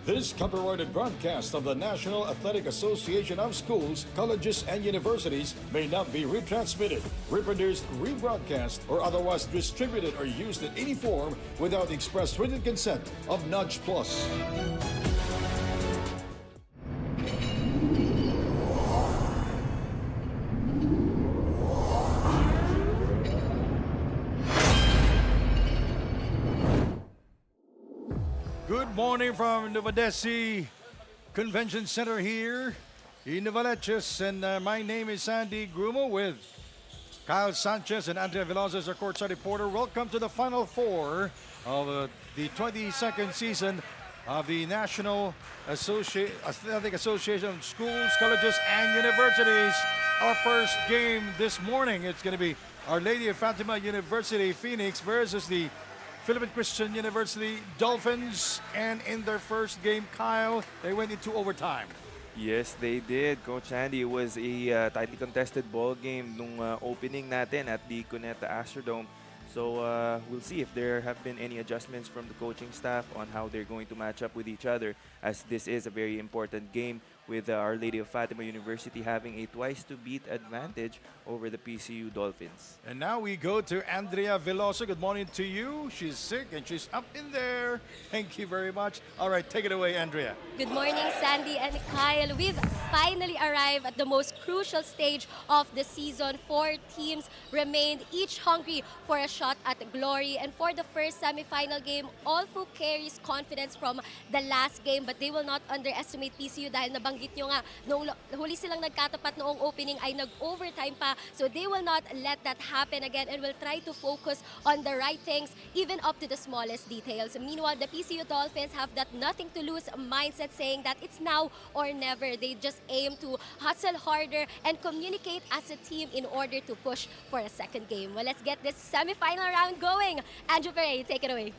This copyrighted broadcast of the National Athletic Association of Schools, Colleges, and Universities may not be retransmitted, reproduced, rebroadcast, or otherwise distributed or used in any form without the express written consent of Nudge Plus. Good morning from Novadeci Convention Center here in Novadeci, and my name is Sandy Grumo with Kyle Sanchez and Andrea Veloz as our courtside reporter. Welcome to the Final Four of the 22nd season of the National Athletic Association of Schools, Colleges, and Universities. Our first game this morning, it's going to be Our Lady of Fatima University Phoenix versus the Philippine Christian University Dolphins, and in their first game, Kyle, they went into overtime. Yes, they did. Coach Andy, it was a tightly contested ball game nung opening natin at the Cuneta Astrodome. So we'll see if there have been any adjustments from the coaching staff on how they're going to match up with each other, as this is a very important game with Our Lady of Fatima University having a twice-to-beat advantage over the PCU Dolphins. And now we go to Andrea Veloso. Good morning to you. She's sick and she's up in there. Thank you very much. All right, take it away, Andrea. Good morning, Sandy and Kyle. We've finally arrived at the most crucial stage of the season. 4 teams remained, each hungry for a shot at glory. And for the first semifinal game, OLFU carries confidence from the last game, but they will not underestimate PCU dahil nabanggit nyo nga, noong huli silang nagkatapat noong opening ay nag-overtime pa. So they will not let that happen again and will try to focus on the right things, even up to the smallest details. Meanwhile, the PCU Dolphins have that nothing to lose mindset, saying that it's now or never. They just aim to hustle harder and communicate as a team in order to push for a second game. Well, let's get this semi-final round going. Andrew Perez, take it away.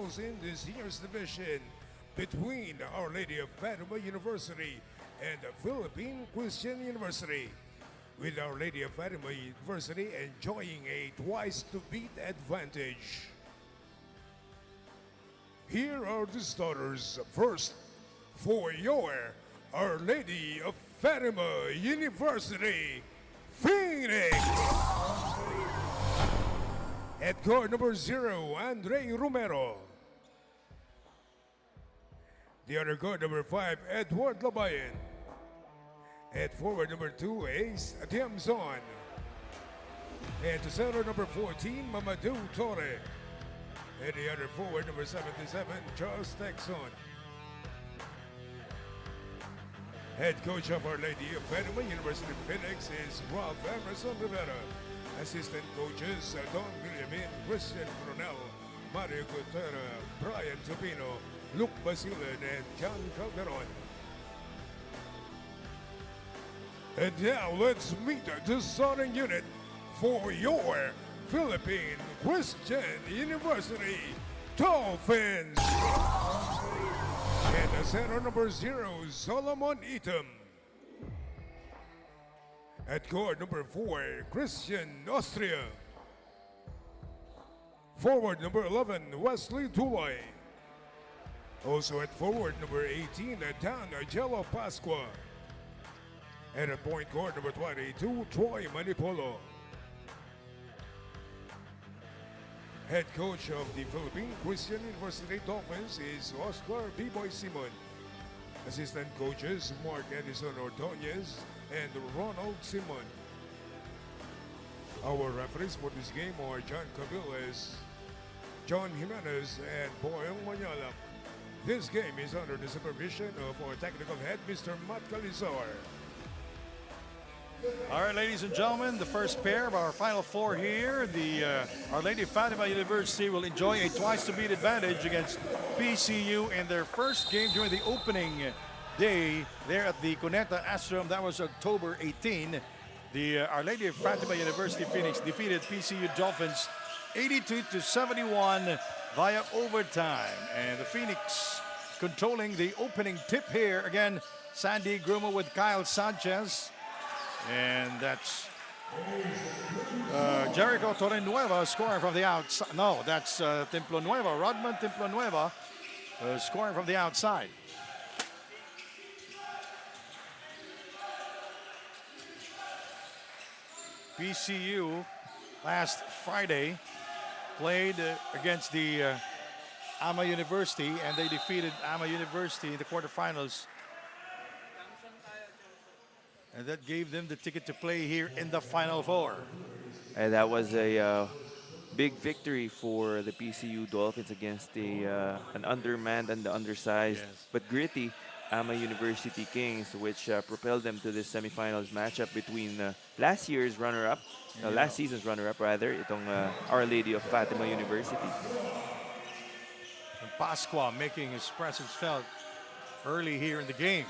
semifinals in the seniors division between Our Lady of Fatima University and the Philippine Christian University, with Our Lady of Fatima University enjoying a twice-to-beat advantage. Here are the starters. First, for your Our Lady of Fatima University, Phoenix. At guard number 0, Andre Romero. The other guard number 5, Edward Labayan. At forward number 2, Ace Tiamzon. And to center number 14, Mamadou Torre. And the other forward number 77, Charles Texon. Head coach of Our Lady of Fatima University Phoenix is Ralph Emerson Rivera. Assistant coaches Don Villamin, Christian Coronel, Mario Gutera, Brian Topino, Luke Basilan, and John Calderon. And now let's meet the starting unit for your Philippine Christian University Dolphins. And the center number 0, Solomon Itam. At guard number 4, Christian Austria. Forward number 11, Wesley Tulay. Also at forward number 18, Dan Angelo Pasqua. And at point guard number 22, Troy Manipolo. Head coach of the Philippine Christian University Dolphins is Oscar B-Boy Simon. Assistant coaches Mark Edison Ordonez and Ronald Simon. Our referees for this game are John Cabilles, John Jimenez, and Boyle Manyala. This game is under the supervision of our technical head, Mr. Matt Calizar. All right, ladies and gentlemen, the first pair of our Final Four here. Our Lady of Fatima University will enjoy a twice-to-beat advantage against PCU in their first game during the opening day there at the Cuneta Astrodome. That was October 18. Our Lady of Fatima University Phoenix defeated PCU Dolphins 82-71 via overtime. And the Phoenix controlling the opening tip here. Again, Sandy Grumo with Kyle Sanchez. And that's Jericho Torrenueva scoring from the outside. No, that's Templo Nueva, Rodman Templo Nueva scoring from the outside. PCU last Friday played against the Ama University, and they defeated Ama University in the quarterfinals. And that gave them the ticket to play here in the Final Four. And that was a big victory for the PCU Dolphins against an undermanned and undersized but gritty Ama University Kings, which propelled them to this semifinals matchup between last year's runner-up, last season's runner-up rather, itong Our Lady of Fatima University. And Pasqua making his presence felt early here in the game.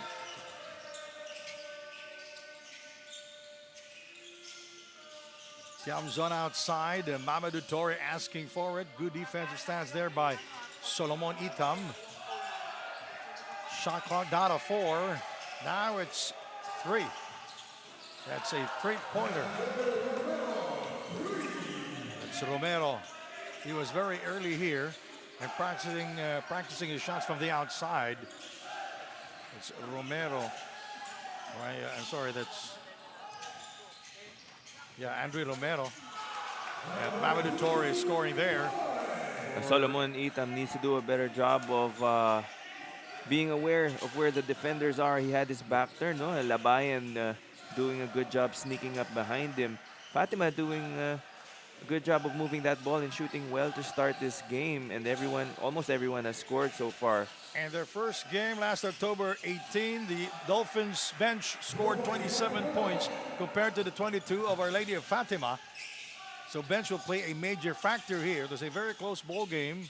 Tiamzon outside, Mamadou Torre asking for it. Good defensive stance there by Solomon Itam. Shot clock down to 4. Now it's 3. That's a three-pointer. That's Romero. He was very early here and practicing his shots from the outside. It's Romero. I'm sorry, that's Andre Romero. And Mamadou Torre is scoring there. Solomon Itam needs to do a better job of being aware of where the defenders are. He had his back turned, no? Labayan doing a good job sneaking up behind him. Fatima doing a good job of moving that ball and shooting well to start this game. And almost everyone has scored so far. And their first game last October 18, the Dolphins bench scored 27 points compared to the 22 of Our Lady of Fatima. So bench will play a major factor here. There's a very close ball game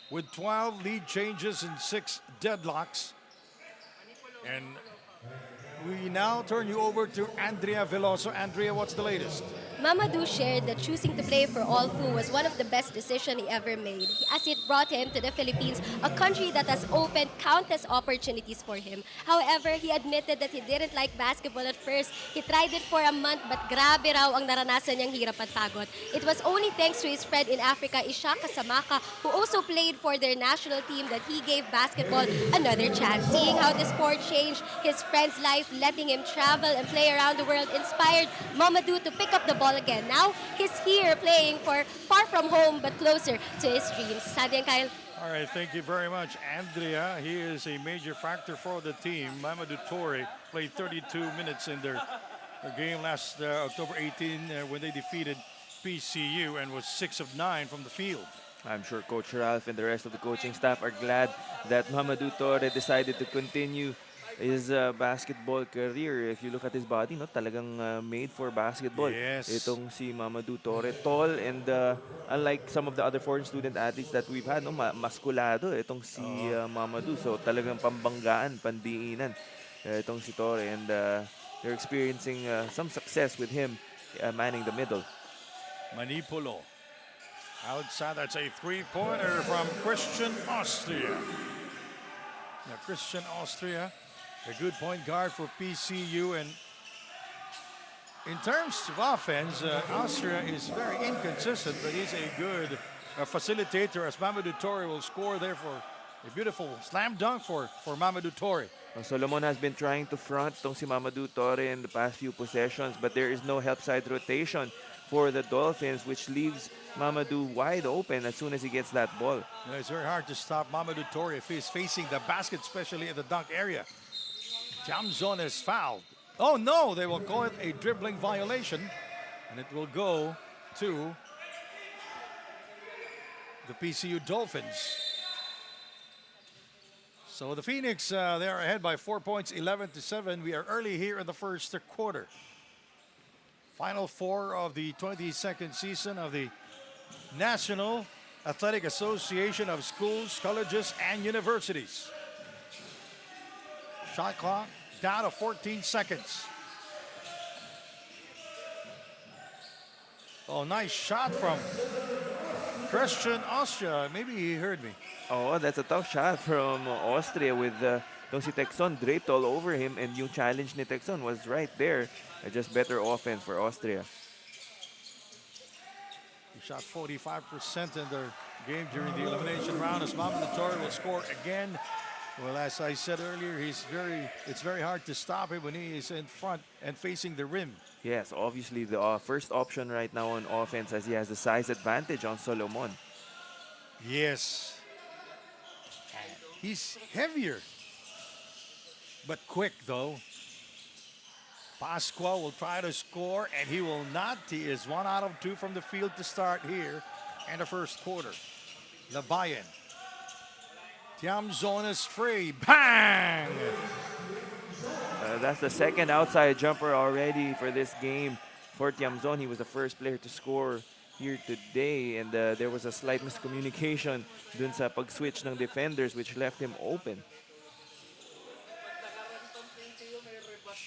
with 12 lead changes and 6 deadlocks. And we now turn you over to Andrea Veloso. Andrea, what's the latest? Mamadou shared that choosing to play for OLFU was one of the best decisions he ever made, as it brought him to the Philippines, a country that has opened countless opportunities for him. However, he admitted that he didn't like basketball at first. He tried it for a month, but grabe raw ang naranasan niyang hirap at pagod. It was only thanks to his friend in Africa, 𝐍𝐀𝐀𝐒𝐒, who also played for their national team, that he gave basketball another chance. Seeing how the sport changed his friend's life, letting him travel and play around the world, inspired Mamadou to pick up the ball again. Now, he's here playing for far from home but closer to his dreams. Sandy and Kyle. All right, thank you very much, Andrea. He is a major factor for the team. Mamadou Toure played 32 minutes in their game last October 18 when they defeated PCU and was 6 of 9 from the field. I'm sure Coach Ralph and the rest of the coaching staff are glad that Mamadou Toure decided to continue his basketball career. If you look at his body, no, talagang made for basketball. Yes. Itong si Mamadou Toure, tall, and unlike some of the other foreign student athletes that we've had, no, maskulado itong si Mamadou. So talagang pambanggaan, pandiinan itong si Toure, and they're experiencing some success with him manning the middle. Manipolo. Outside, that's a three-pointer from Christian Austria. Now, Christian Austria, a good point guard for PCU, and in terms of offense, Austria is very inconsistent, but he's a good facilitator, as Mamadou Toure will score there for a beautiful slam dunk for Mamadou Toure. Solomon has been trying to front tong si Mamadou Toure in the past few possessions, but there is no help side rotation for the Dolphins, which leaves Mamadou wide open as soon as he gets that ball. You know, it's very hard to stop Mamadou Toure if he's facing the basket, especially in the dunk area. 𝐍𝐿 is fouled. Oh no, they will call it a dribbling violation, and it will go to the PCU Dolphins. So the Phoenix, they are ahead by 4 points, 11-7. We are early here in the first quarter. Final four of the 22nd season of the National Athletic Association of Schools, Colleges, and Universities. Shot clock down to 14 seconds. Oh, nice shot from Christian Austria. Maybe he heard me. Oh, that's a tough shot from Austria with tong si Texon draped all over him, and yung challenge ni Texon was right there. Just better offense for Austria. He shot 45% in their game during the elimination round, as Mamadou Toure will score again. Well, as I said earlier, it's very hard to stop him when he is in front and facing the rim. Yes, obviously the first option right now on offense, as he has the size advantage on Solomon. Yes. He's heavier, but quick though. Pasqua will try to score, and he will not. He is 1 out of 2 from the field to start here in the first quarter. Labayan. 𝐍𝐿 is free. Bang! That's the second outside jumper already for this game for 𝐍𝐿. He was the first player to score here today, and there was a slight miscommunication dun sa pag-switch ng defenders, which left him open.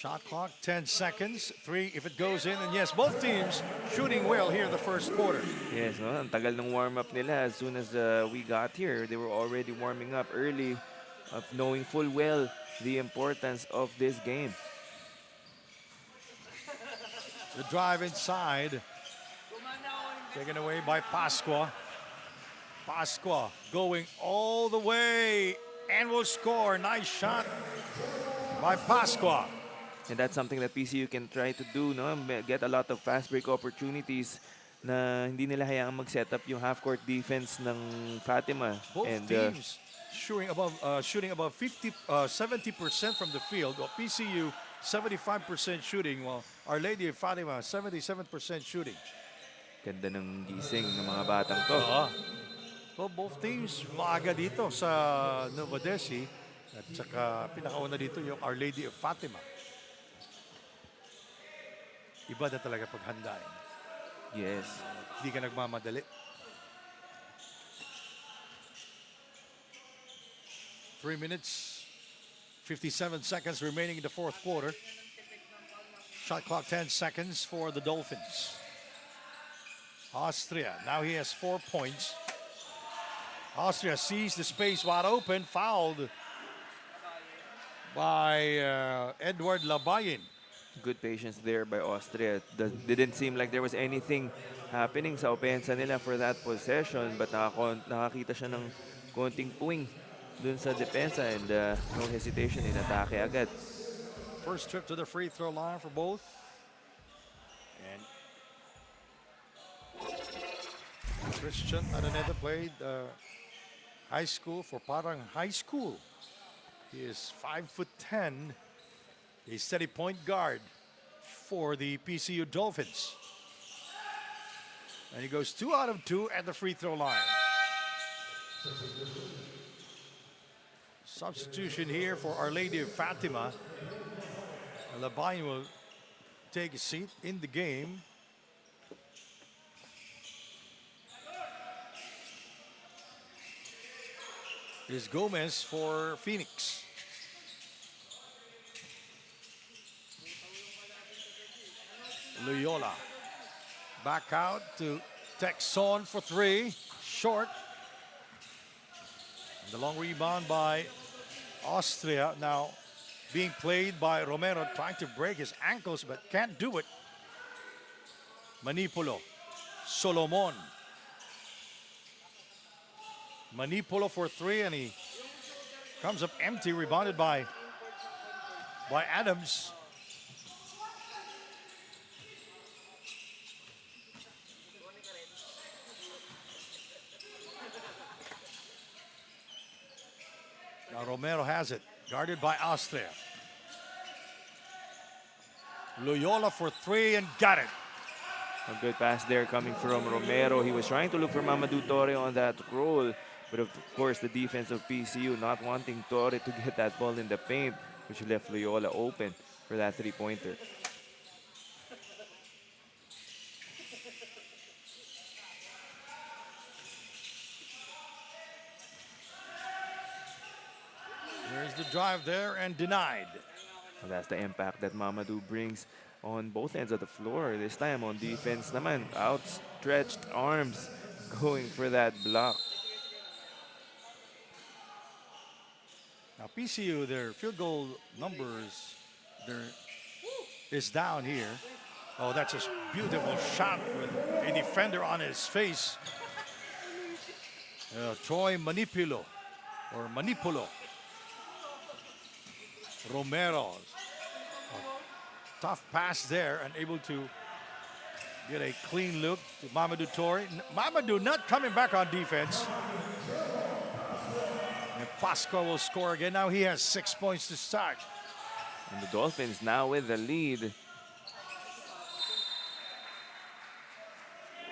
Shot clock, 10 seconds. 3 if it goes in. And yes, both teams shooting well here in the first quarter. Yes, no? Ang tagal ng warm-up nila. As soon as we got here, they were already warming up early, of knowing full well the importance of this game. The drive inside. Taken away by Pasqua. Pasqua going all the way and will score. Nice shot by Pasqua. And that's something that PCU can try to do, no? Get a lot of fast break opportunities na hindi nila hayaang mag-set up yung half-court defense ng Fatima. Both and teams shooting above 70% from the field. Well, PCU 75% shooting, while Our Lady of Fatima 77% shooting. Ganda ng gising ng mga batang to. So both teams maaga dito sa Novadeci, at saka pinakauna dito yung Our Lady of Fatima. Iba na talaga paghandain. Yes. Hindi ka nagmamadali. Three minutes, 57 seconds remaining in the fourth quarter. Shot clock 10 seconds for the Dolphins. Austria, now he has 4 points. Austria sees the space wide open, fouled by 𝐍ᴜᴅⴇ Good patience there by Austria. Didn't seem like there was anything happening sa opensa nila for that possession, but nakakita siya ng konting puwing dun sa depensa, and no hesitation in atake agad. First trip to the free throw line for both. And Christian Araneta played high school for Parang High School. He is 5'10", a steady point guard for the PCU Dolphins. And he goes 2 out of 2 at the free throw line. Substitution here for Our Lady of Fatima. Labayan will take a seat in the game. Here's Gomez for Phoenix. Loyola back out to Texon for 3, short. And the long rebound by Austria, now being played by Romero, trying to break his ankles but can't do it. Manipolo, Solomon. Manipolo for 3, and he comes up empty, rebounded by Adams. Now Romero has it, guarded by Austria. Loyola for 3 and got it. A good pass there coming from Romero. He was trying to look for Mamadou Torre on that roll, but of course the defense of PCU not wanting Torre to get that ball in the paint, which left Loyola open for that three-pointer. There's the drive there and denied. And that's the impact that Mamadou brings on both ends of the floor. This time on defense naman, outstretched arms going for that block. Now PCU, their field goal numbers is down here. Oh, that's a beautiful shot with a defender on his face. Troy Manipolo. Romero. Tough pass there and able to get a clean look to Mamadou Torre. Mamadou not coming back on defense. And Pasqua will score again. Now he has 6 points to start. And the Dolphins now with the lead.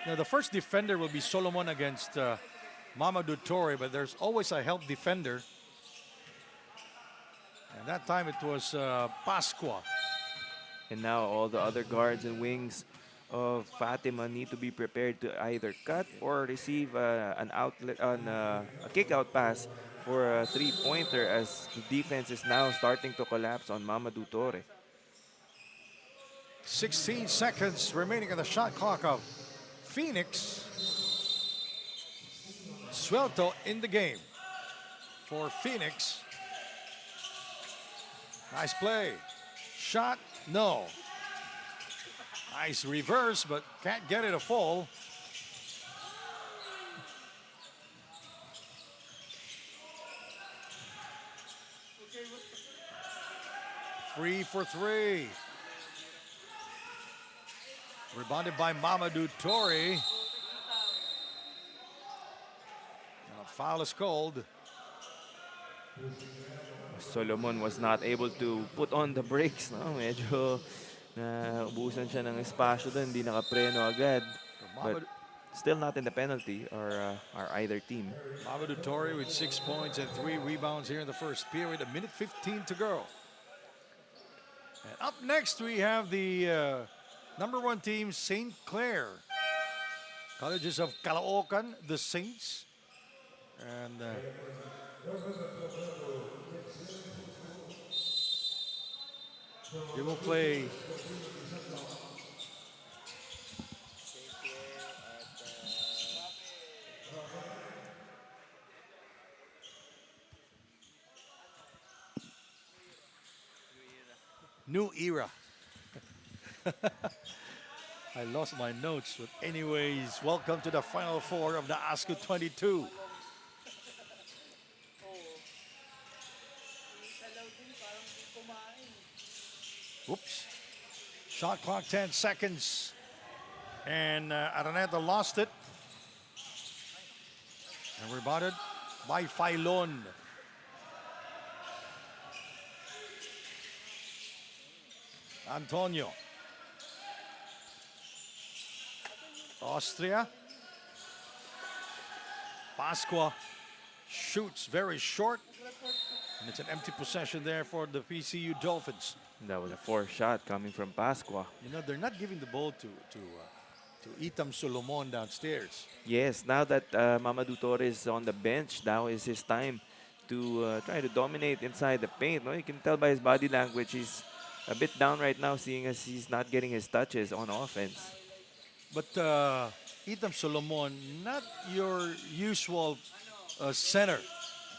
Now the first defender will be Solomon against Mamadou Torre, but there's always a help defender. And that time it was Pasqua. And now all the other guards and wings of Fatima need to be prepared to either cut or receive a kick-out pass for a three-pointer, as the defense is now starting to collapse on Mamadou Torre. 16 seconds remaining on the shot clock of Phoenix. Suelto in the game for Phoenix. Nice play. Shot, no. Nice reverse, but can't get it a fall. Free for 3. Rebounded by Mamadou Torre. And a foul is called. Solomon was not able to put on the brakes. No? Medyo ubusan siya ng espasyo doon, hindi nakapreno agad. But still not in the penalty or either team. Mamadou Torre with 6 points and 3 rebounds here in the first period. 1:15 to go. And up next we have the #1 team, St. Clair. Colleges of Caloocan, the Saints. And they will play New era. I lost my notes, but anyways, welcome to the Final Four of the NAASCU 22. Oops. Shot clock 10 seconds. And Araneta lost it. And rebounded by Failon. Antonio. Austria. Pasqua shoots very short. And it's an empty possession there for the PCU Dolphins. That was a fourth shot coming from Pasqua. You know, they're not giving the ball to 𝐍𝐸ᴅᴜ downstairs. Yes, now that Mamadou Torres is on the bench, now is his time to try to dominate inside the paint. No, you can tell by his body language he's a bit down right now, seeing as he's not getting his touches on offense. But 𝐍𝐸ᴜᴜ, not your usual center.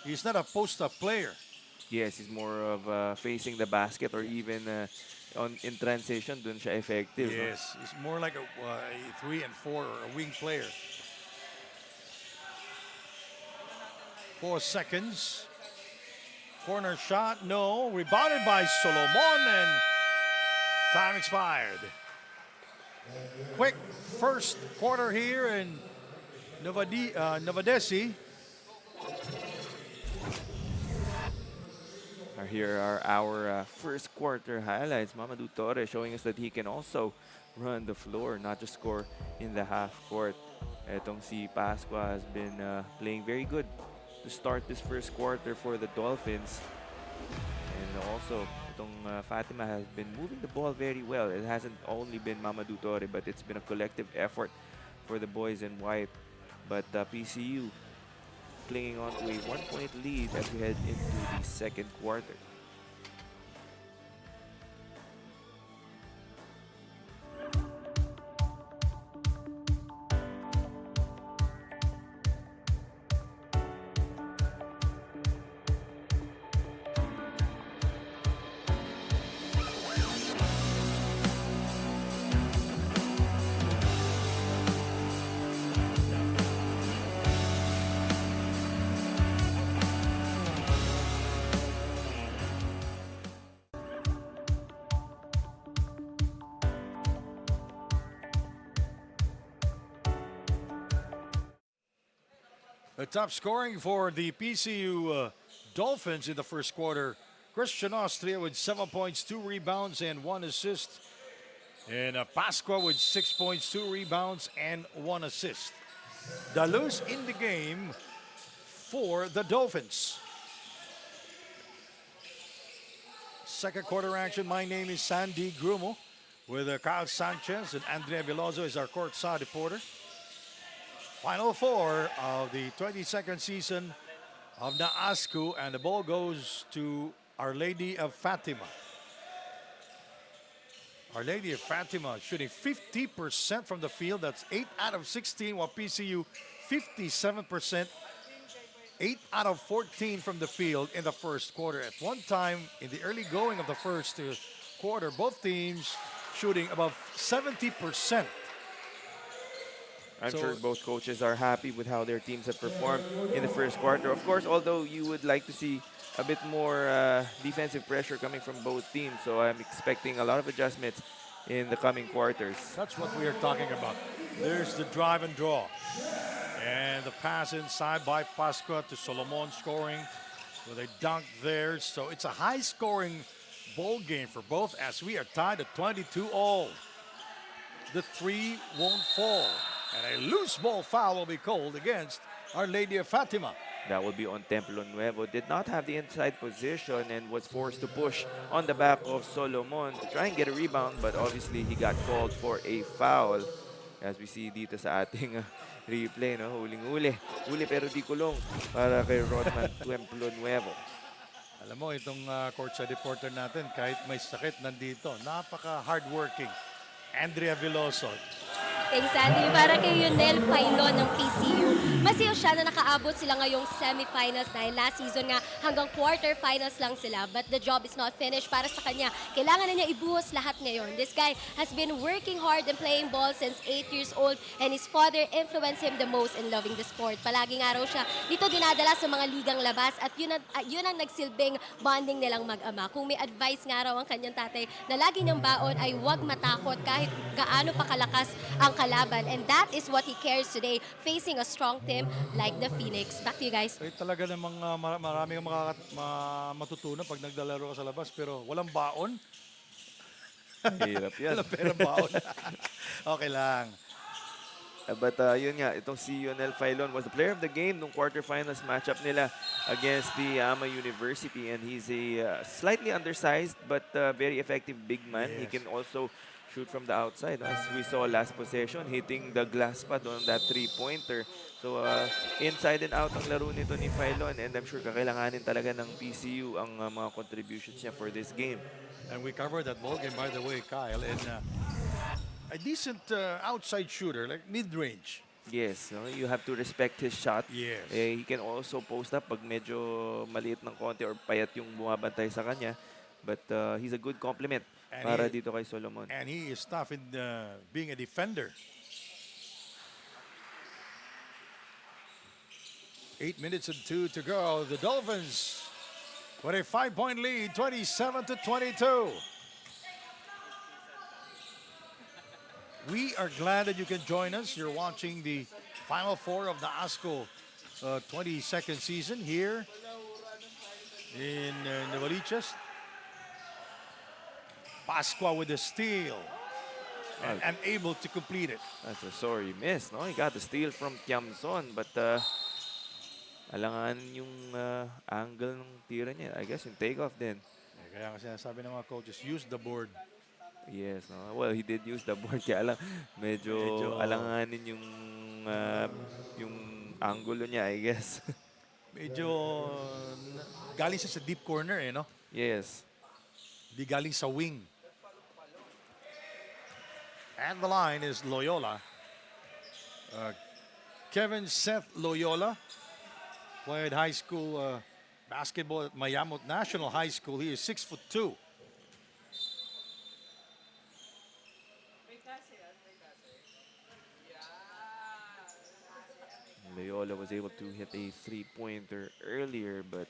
He's not a post-up player. Yes, he's more of facing the basket or even in transition, dun siya effective. Yes, he's more like a 3 and 4 or a wing player. 4 seconds. Corner shot, no. Rebounded by Solomon, and time expired. Quick first quarter here in Novadeci. Here are our first quarter highlights. Mamadou Torres showing us that he can also run the floor, not just score in the half court. Etong si Pasqua has been playing very good to start this first quarter for the Dolphins. And also, itong Fatima has been moving the ball very well. It hasn't only been Mamadou Torres, but it's been a collective effort for the boys in white. But PCU clinging on to a 1-point lead as we head into the second quarter. The top scoring for the PCU Dolphins in the first quarter. Christian Austria with 7 points, 2 rebounds, and 1 assist. And Pasqua with 6 points, 2 rebounds, and 1 assist. The lose in the game for the Dolphins. Second quarter action. My name is 𝐍𝐸ᴜᴜ with Kyle Sanchez and Andrea Veloso as our courtside reporter. Final four of the 22nd season of the NAASCU, and the ball goes to Our Lady of Fatima. Our Lady of Fatima shooting 50% from the field. That's 8 out of 16, while PCU 57%. 8 out of 14 from the field in the first quarter. At one time, in the early going of the first quarter, both teams shooting above 70%. I'm sure both coaches are happy with how their teams have performed in the first quarter. Of course, although you would like to see a bit more defensive pressure coming from both teams. So I'm expecting a lot of adjustments in the coming quarters. That's what we are talking about. There's the drive and draw. And the pass inside by Pasqua to Solomon scoring with a dunk there. So it's a high-scoring ball game for both as we are tied at 22-all. The three won't fall. And a loose ball foul will be called against Our Lady of Fatima. That will be on Templo Nuevo. Did not have the inside position and was forced to push on the back of Solomon to try and get a rebound, but obviously he got called for a foul. As we see dito sa ating replay, no? Huling-huli. Huli pero di kulong para kay Rodman Templo Nuevo. Alam mo, itong courtside reporter natin, kahit may sakit nandito, napaka-hardworking. Andrea Veloso. exciting, Sandy. Para kay 𝐍ᴜᴅᴇ ng PCU. Masiyaw siya na nakaabot sila ngayong semifinals dahil last season nga hanggang quarterfinals lang sila. But the job is not finished para sa kanya. Kailangan na niya ibuhos lahat ngayon. This guy has been working hard and playing ball since 8 years old and his father influenced him the most in loving the sport. Palagi nga raw siya dito dinadala sa mga ligang labas at yun ang nagsilbing bonding nilang mag-ama. Kung may advice nga raw ang kanyang tatay na lagi niyang baon ay huwag matakot kahit gaano pa kalakas ang kalaban. And that is what he carries today, facing a strong team like the Phoenix. Back to you guys. Ay, talaga namang marami kang matutunan pag naglalaro ka sa labas pero walang baon. Hirap yan. Walang perang baon. Okay lang. But yun nga, itong si 𝐍ᴜᴅᴇ was the player of the game nung quarterfinals matchup nila against the AMA University, and he's a slightly undersized but very effective big man. He Yes. can also shoot from the outside, as we saw last possession, hitting the glass pad on that three-pointer. So inside and out ang laro nito ni Phylon, and I'm sure kakailanganin talaga ng PCU ang mga contributions niya for this game. And we covered that ball game, by the way, Kyle, and a decent outside shooter, like mid-range. Yes, no? You have to respect his shot. Yes. He can also post up pag medyo maliit ng konti or payat yung bumabantay sa kanya. But he's a good complement And para dito kay Solomon. And he is tough in being a defender. 8 minutes and 2 to go. The Dolphins with a 5-point lead, 27-22. We are glad that you can join us. You're watching the Final Four of the NAASCU 22nd season here in Novadeci. Pasqua with the steal and able to complete it. That's a sorry miss, no? He got the steal from 𝐍ᴜᴅᴜ, but alangan yung angle ng tira niya. I guess yung takeoff din. Kaya nga sinasabi ng mga coaches, use the board. Yes, no? Well, he did use the board. Kaya lang, medyo alanganin yung angulo niya, I guess. Medyo galing siya sa deep corner, no? Yes. Di galing sa wing. And the line is Loyola. Kevin Seth Loyola played high school basketball at Mayamot National High School. He is 6'2". Loyola was able to hit a three-pointer earlier, but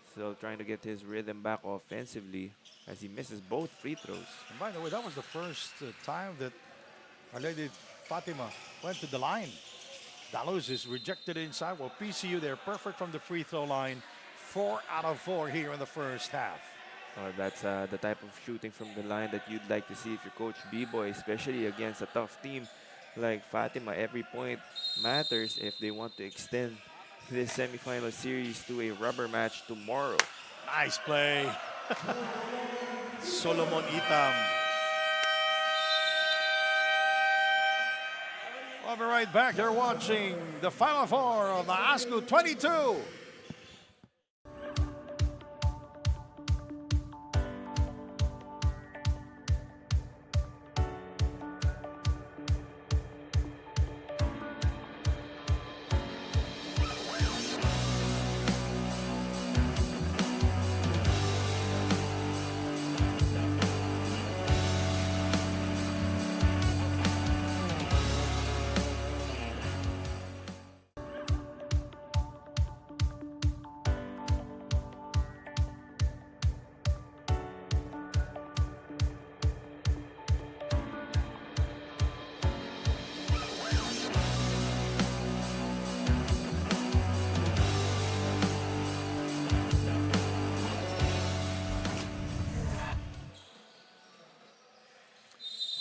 still trying to get his rhythm back offensively as he misses both free throws. And by the way, that was the first time that our lady Fatima went to the line. Dallas is rejected inside. Well, PCU, they're perfect from the free throw line. 4 out of 4 here in the first half. That's the type of shooting from the line that you'd like to see if you're Coach B-Boy, especially against a tough team like Fatima. Every point matters if they want to extend this semifinal series to a rubber match tomorrow. Nice play. Solomon Itam. We'll be right back. You're watching the Final Four of the NAASCU 22.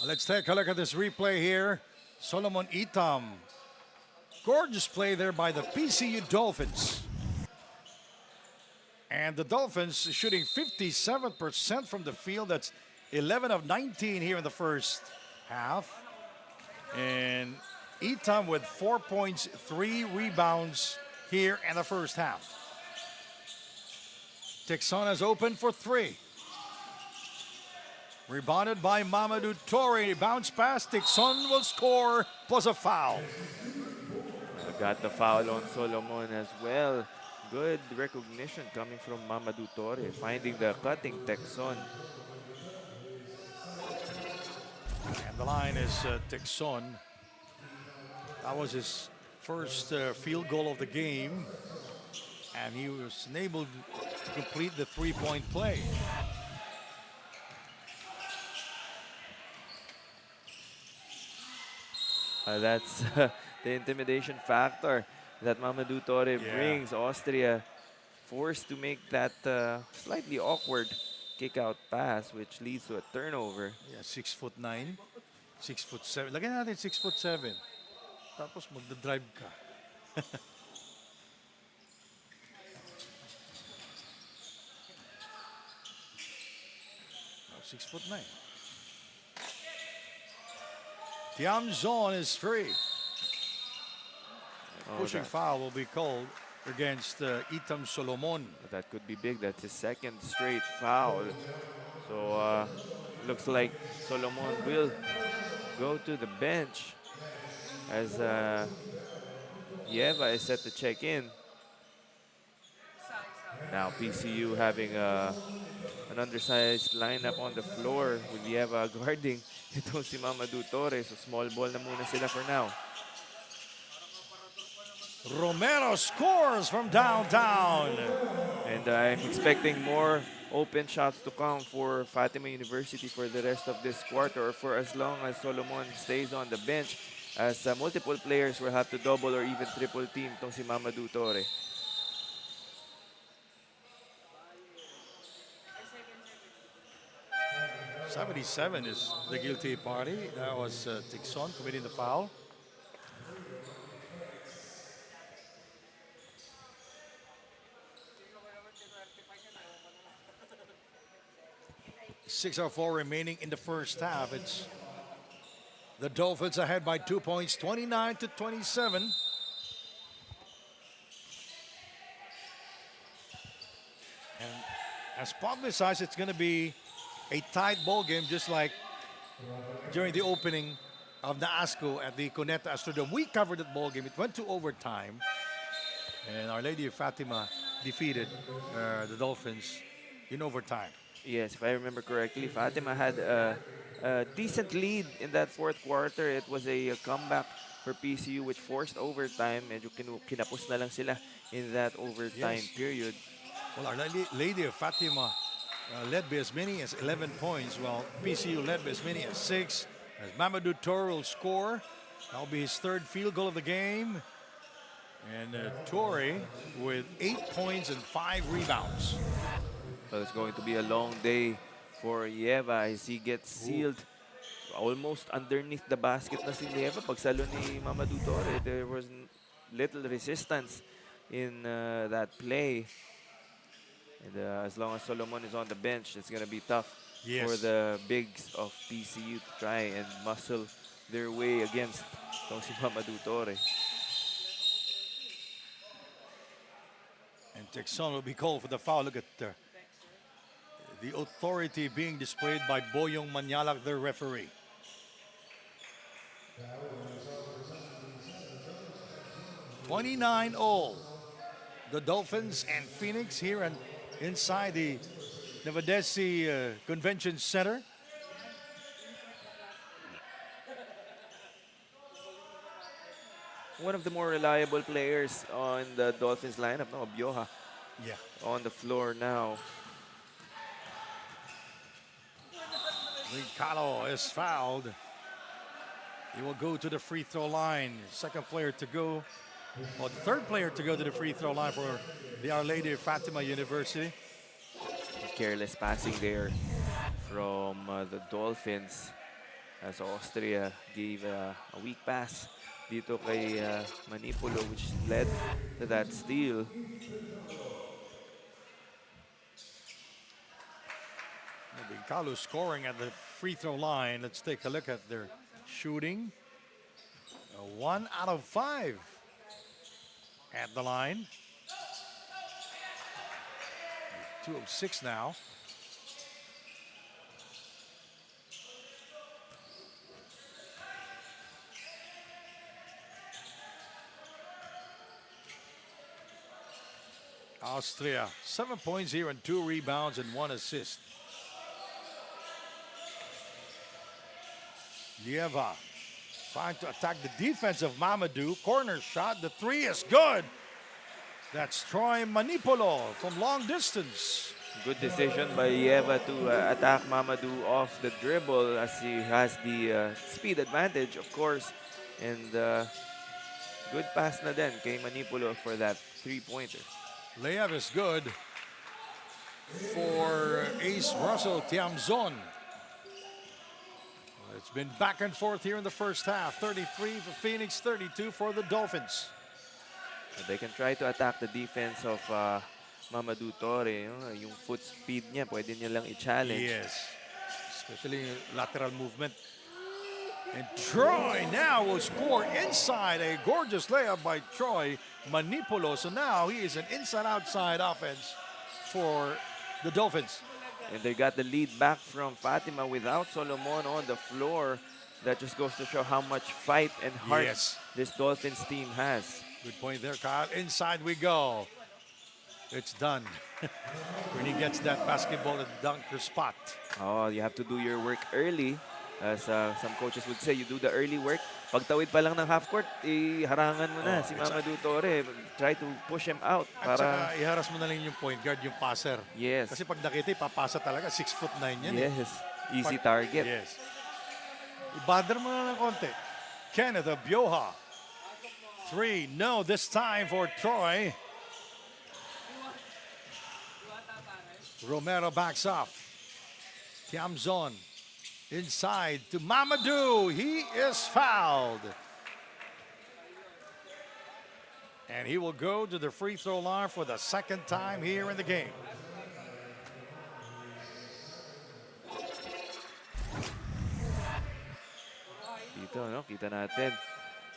Let's take a look at this replay here. Solomon Itam. Gorgeous play there by the PCU Dolphins. And the Dolphins shooting 57% from the field. That's 11 of 19 here in the first half. And Itam with 4 points, 3 rebounds here in the first half. Texana's open for 3. Rebounded by Mamadou Torre. Bounce pass. 𝐍𝐀𝐀𝐒𝐒 will score. Plus a foul. Got the foul on Solomon as well. Good recognition coming from Mamadou Torre, finding the cutting 𝐍𝐀𝐀𝐒𝐒. And the line is 𝐍𝐀𝐀𝐒𝐒. That was his first field goal of the game. And he was unable to complete the three-point play. That's the intimidation factor that Mamadou Torre brings. Austria forced to make that slightly awkward kick-out pass, which leads to a turnover. Yeah, 6'9", 6'7". Lagyan natin 6'7". Tapos magdadrive ka. 6'9". 𝐍𝐿 is free. Pushing foul will be called against Itam Solomon. That could be big. That's his second straight foul. So looks like Solomon will go to the bench as 𝐍𝐿 is set to check in. Now PCU having an undersized lineup on the floor with 𝐍𝐿 guarding itong si Mamadou Torre. So small ball na muna sila for now. Romero scores from downtown. And I'm expecting more open shots to come for Fatima University for the rest of this quarter, or for as long as Solomon stays on the bench, as multiple players will have to double or even triple team itong si Mamadou Torre. 𝐶77 is the guilty party. That was 𝐍𝐀𝐀𝐒𝐒 committing the foul. .6:04 remaining in the first half. It's the Dolphins ahead by 2 points, 29-27. And as publicized, it's going to be a tight ball game, just like during the opening of NAASCU at the Cuneta Astrodome. We covered that ball game. It went to overtime, and Our Lady of Fatima defeated the Dolphins in overtime. Yes, if I remember correctly, Fatima had a decent lead in that fourth quarter. It was a comeback for PCU, which forced overtime. Medyo kinapos na lang sila in that overtime period. Well, Our Lady of Fatima led by as many as 11 points, while PCU led by as many as 6. As Mamadou Torre will score. That'll be his third field goal of the game. And Torre with 8 points and 5 rebounds. So it's going to be a long day for 𝐍𝐿 as he gets sealed almost underneath the basket na si 𝐍𝐿. Pagsalo ni Mamadou Torre, there was little resistance in that play. And as long as Solomon is on the bench, it's going to be tough for the bigs of PCU to try and muscle their way against si Mamadou Torre. And 𝐍𝐀𝐀𝐒𝐒 will be called for the foul. Look at the authority being displayed by Boyong Manyalak, their referee. (29-all). The Dolphins and Phoenix here and inside the Novadeci Convention Center. One of the more reliable players on the Dolphins lineup, no, Bioha, on the floor now. Ricardo is fouled. He will go to the free throw line. Second player to go, or the third player to go to the free throw line for the Our Lady of Fatima University. Careless passing there from the Dolphins, as Austria gave a weak pass dito kay Manipulo, which led to that steal. Kalu scoring at the free throw line. Let's take a look at their shooting. 1 out of 5 at the line. 2 of 6 now. Austria, 7 points here and 2 rebounds and 1 assist. Lieva trying to attack the defense of Mamadou. Corner shot. The 3 is good. That's Troy Manipolo from long distance. Good decision by Lieva to attack Mamadou off the dribble as he has the speed advantage, of course. And good pass na din kay Manipolo for that 3-pointer. Layup is good for ace Russell Tiamzon. It's been back and forth here in the first half. 33 for Phoenix, 32 for the Dolphins. They can try to attack the defense of Mamadou Torre. Yung foot speed niya, pwede niya lang i-challenge. Yes, especially lateral movement. And Troy now will score inside. A gorgeous layup by Troy Manipolo. So now he is an inside-outside offense for the Dolphins. And they got the lead back from Fatima without Solomon on the floor. That just goes to show how much fight and heart this Dolphins team has. Good point there, Kyle. Inside we go. It's done. When he gets that basketball at the dunker spot. Oh, you have to do your work early. As some coaches would say, you do the early work. Pagtawid pa lang ng half court, harangan mo na si Mamadou Torre. Try to push him out. At saka iharas mo na lang yung point guard, yung passer. Yes. Kasi pag nakita, papasa talaga. 6'9" yan. Yes. Easy target. Yes. Ibadar mo na ng konti. Kenneth Abioha. 3, no, this time for Troy. Romero backs off. Tiamzon inside to Mamadou. He is fouled. And he will go to the free throw line for the second time here in the game. Dito, no? Kita natin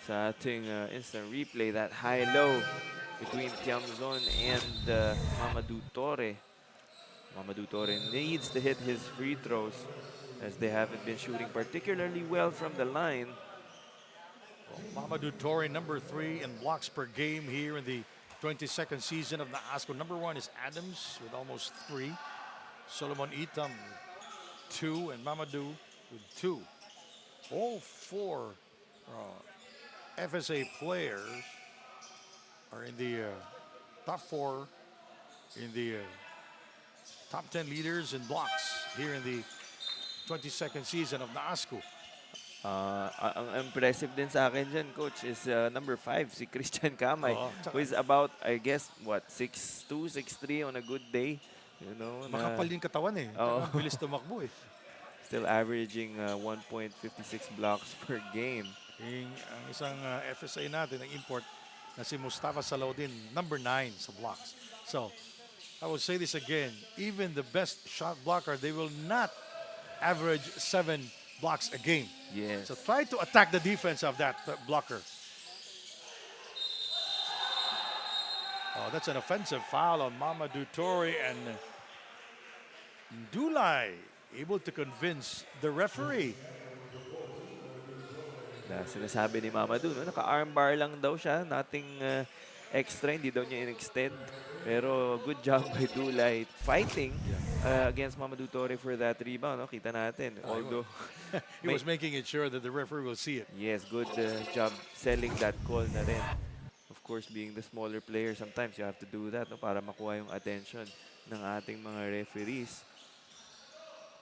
sa ating instant replay that high-low between Tiamzon and Mamadou Torre. Mamadou Torre needs to hit his free throws as they haven't been shooting particularly well from the line. Well, Mamadou Torre, number 3 in blocks per game here in the 22nd season of NAASCU. Number 1 is Adams with almost 3. Solomon Itam 2 and Mamadou with 2. All 4 FSA players are in the top 4 in the top 10 leaders in blocks here in the 22nd season of NAASCU. Ang impressive din sa akin dyan, Coach, is number 5, si Christian Kamay, who is about, I guess, what, 6'2", 6'3" on a good day. You know, Makapal din katawan eh. Bilis tumakbo eh. Still averaging 1.56 blocks per game. Ang isang FSA natin, ang import, na si Mustafa Salaudin, number 9 sa blocks. So, I will say this again, even the best shot blocker, they will not average 7 blocks a game. Yes. So try to attack the defense of that blocker. Oh, that's an offensive foul on Mamadou Torre, and Ndulay able to convince the referee. Sinasabi ni Mamadou, no? Naka-armbar lang daw siya, nothing extra, hindi daw niya in-extend. Pero good job by Dulay fighting against Mamadou Torre for that rebound. No? Kita natin. Although he was making it sure that the referee will see it. Yes, good job selling that call na rin. Of course, being the smaller player, sometimes you have to do that, no? Para makuha yung attention ng ating mga referees.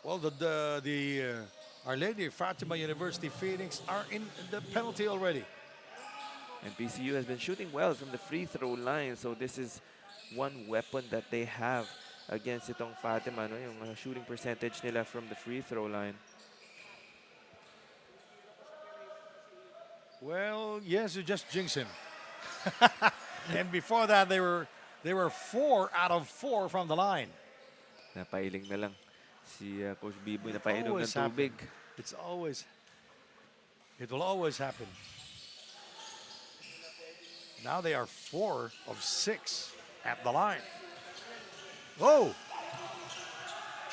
Well, Our Lady Fatima University Phoenix are in the penalty already. And PCU has been shooting well from the free throw line, so this is one weapon that they have against itong Fatima, no? Yung shooting percentage nila from the free throw line. Well, yes, you just jinxed him. And before that, they were 4 out of 4 from the line. Napailing na lang si Coach Biboy, napainom ng tubig. It will always happen. Now they are 4 of 6 at the line. Oh!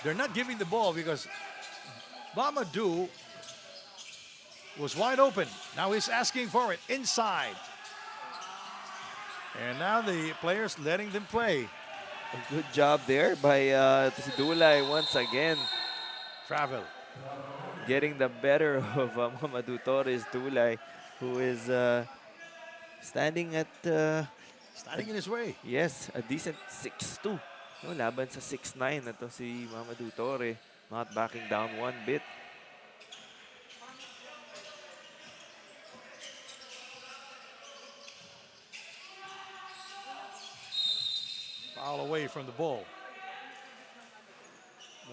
They're not giving the ball because Mamadou was wide open. Now he's asking for it inside. And now the players letting them play. A good job there by si Dulay once again. Travel. Getting the better of Mamadou Torres Dulay, who is standing at, Standing in his way. yes, a decent 6'2". No, laban sa 6'9" na to si Mamadou Torre. Not backing down one bit. Foul away from the ball.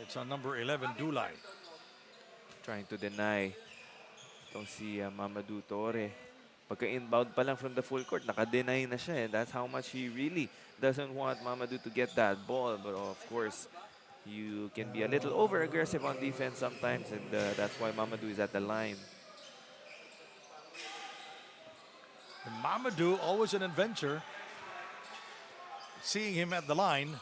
It's on number 11, Dulay. Trying to deny itong si Mamadou Torre. Pagka-inbound pa lang from the full court, naka-deny na siya. And that's how much he really doesn't want Mamadou to get that ball. But of course, you can be a little over-aggressive on defense sometimes. And that's why Mamadou is at the line. And Mamadou, always an adventure. Seeing him at the line.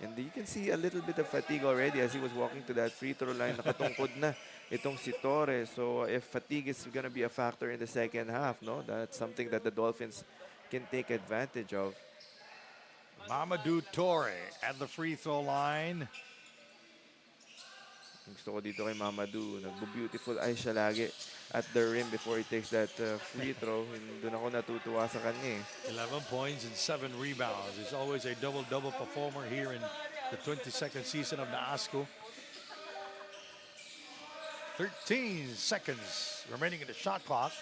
And you can see a little bit of fatigue already as he was walking to that free throw line. Nakatungkod na itong si Torres. So if fatigue is going to be a factor in the second half, no, that's something that the Dolphins can take advantage of. Mamadou Torre at the free throw line. Gusto ko dito kay Mamadou. Nagbo-beautiful eyes siya lagi at the rim before he takes that free throw. Doon ako natutuwa sa kanya. 11 points and 7 rebounds. He's always a double-double performer here in the 22nd season of NAASCU. 13 seconds remaining in the shot clock.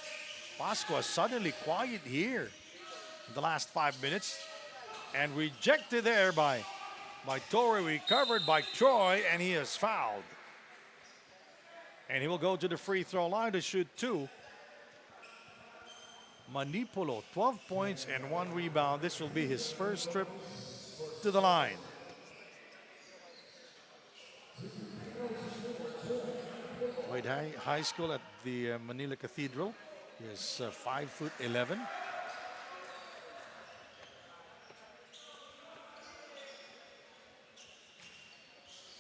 Pascua suddenly quiet here in the last 5 minutes. And rejected there by Torre, recovered by Troy, and he is fouled. And he will go to the free throw line to shoot 2. Manipolo, 12 points and 1 rebound. This will be his first trip to the line. Played high school at the Manila Cathedral. He is 5'11".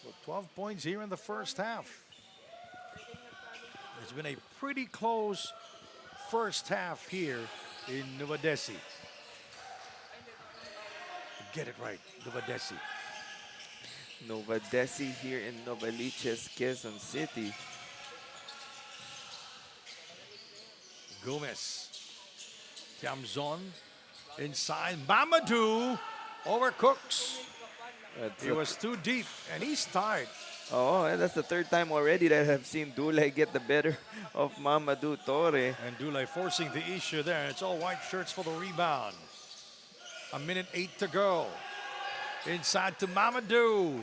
So 12 points here in the first half. It's been a pretty close first half here in Novadeci. Get it right, Novadeci. Novadeci here in Novaliches, Quezon City. Gomez. Tiamzon inside. Mamadou overcooks. He was too deep, and he's tired. Oh, and that's the third time already that I've seen Dulay get the better of Mamadou Torre. And Dulay forcing the issue there. It's all white shirts for the rebound. 1:08 to go. Inside to Mamadou.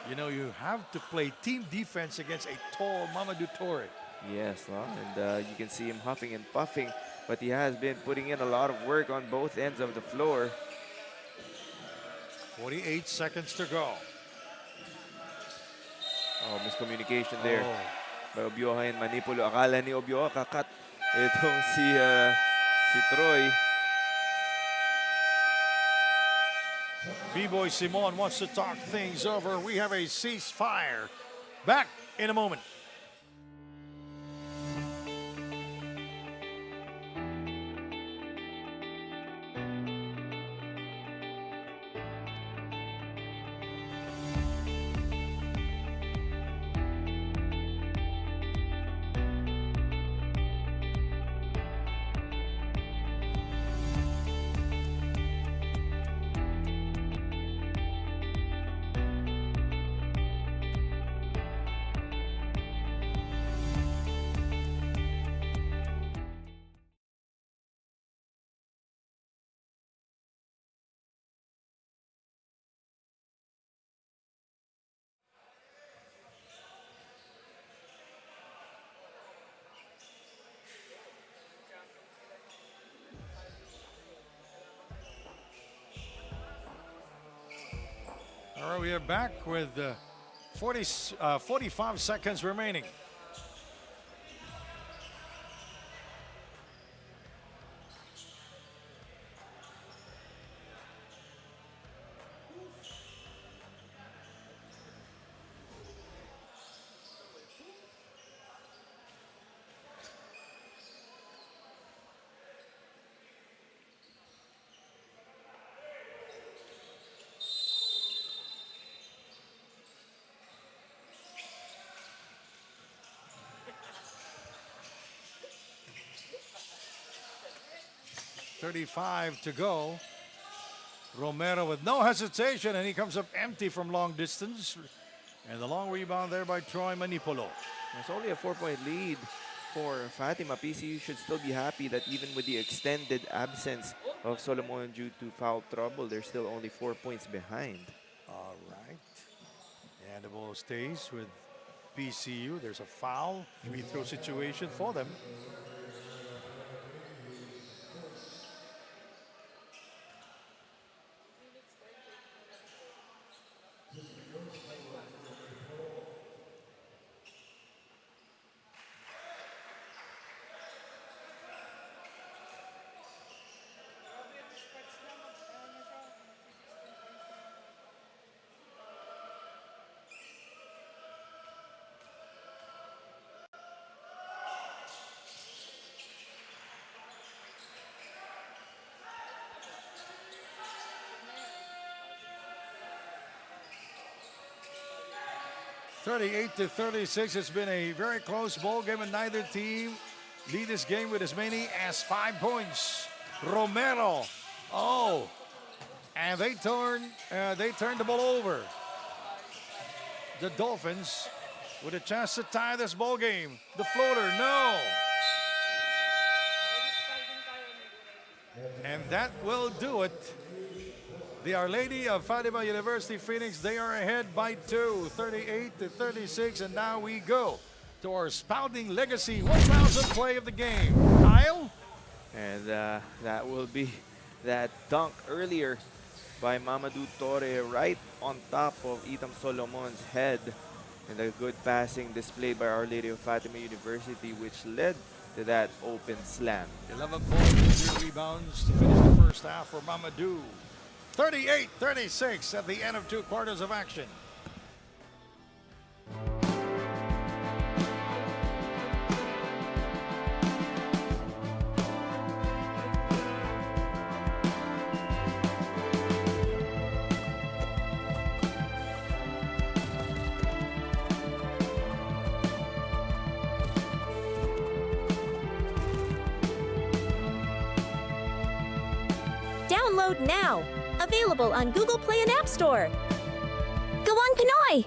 You know, you have to play team defense against a tall Mamadou Torre. Yes, well, and you can see him huffing and puffing, but he has been putting in a lot of work on both ends of the floor. 48 seconds to go. Oh, miscommunication there by Obioha and Manipolo. Akala ni Obioha kakat itong si Troy. B-Boy Simon wants to talk things over. We have a ceasefire. Back in a moment. All right, we are back with 45 seconds remaining. 35 to go. Romero with no hesitation, and he comes up empty from long distance. And the long rebound there by Troy Manipolo. It's only a 4-point lead for Fatima. PCU should still be happy that even with the extended absence of Solomon due to foul trouble, they're still only 4 points behind. All right. And the ball stays with PCU. There's a foul, free throw situation for them. (38-36). It's been a very close ball game, and neither team lead this game with as many as 5 points. Romero, and they turn the ball over. The Dolphins with a chance to tie this ball game. The floater, no. And that will do it. The Our Lady of Fatima University Phoenix, they are ahead by 2, 38-36. And now we go to our Spouting Legacy 1000 play of the game. Kyle? And that will be that dunk earlier by Mamadou Torre right on top of Itam Solomon's head. And a good passing display by Our Lady of Fatima University, which led to that open slam. 11 points, 3 rebounds to finish the first half for Mamadou. 38-36 at the end of 2 quarters of action. Download now. Available on Google Play and App Store. Go on, Pinoy!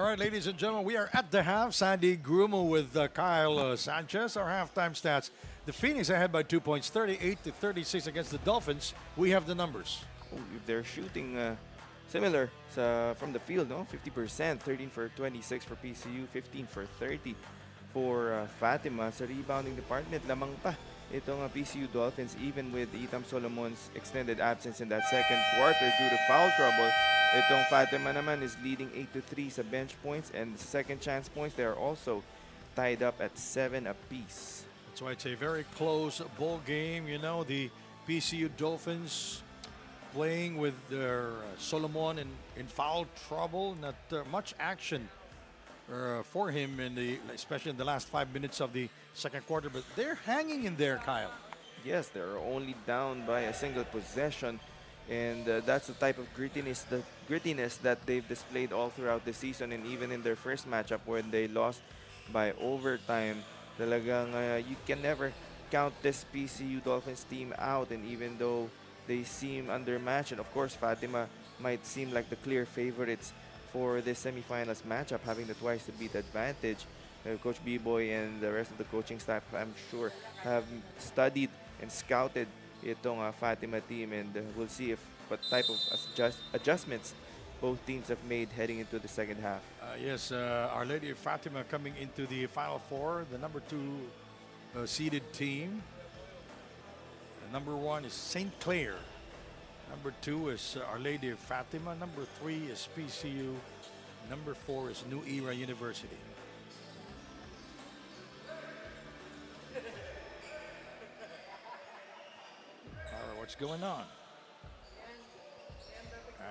All right, ladies and gentlemen, we are at the half. Sandy Grumo with Kyle Sanchez. Our halftime stats. The Phoenix ahead by 2 points, 38-36 against the Dolphins. We have the numbers. They're shooting similar from the field, no? 50%, 13 for 26 for PCU, 15 for 30 for Fatima. Sa rebounding department, lamang pa itong PCU Dolphins, even with 𝐍𝐀𝐀𝐒𝐒𝐔 extended absence in that second quarter due to foul trouble. Itong Fatima naman is leading 8-3 sa bench points, and second chance points, they are also tied up at 7 apiece. That's why it's a very close ball game. You know, the PCU Dolphins playing with their Solomon in foul trouble. Not much action for him especially in the last 5 minutes of the second quarter, but they're hanging in there, Kyle. Yes, they're only down by a single possession, and that's the type of grittiness that they've displayed all throughout the season, and even in their first matchup when they lost by overtime. Talagang you can never count this PCU Dolphins team out, and even though they seem undermatched, and of course Fatima might seem like the clear favorites for this semifinals matchup, having the twice to beat advantage. Coach B-Boy and the rest of the coaching staff, I'm sure, have studied and scouted itong Fatima team, and we'll see what type of adjustments both teams have made heading into the second half. Yes, Our Lady of Fatima coming into the Final Four, the number 2 seeded team. Number 1 is St. Clair. Number 2 is Our Lady of Fatima. Number 3 is PCU. Number 4 is New Era University. All right, what's going on?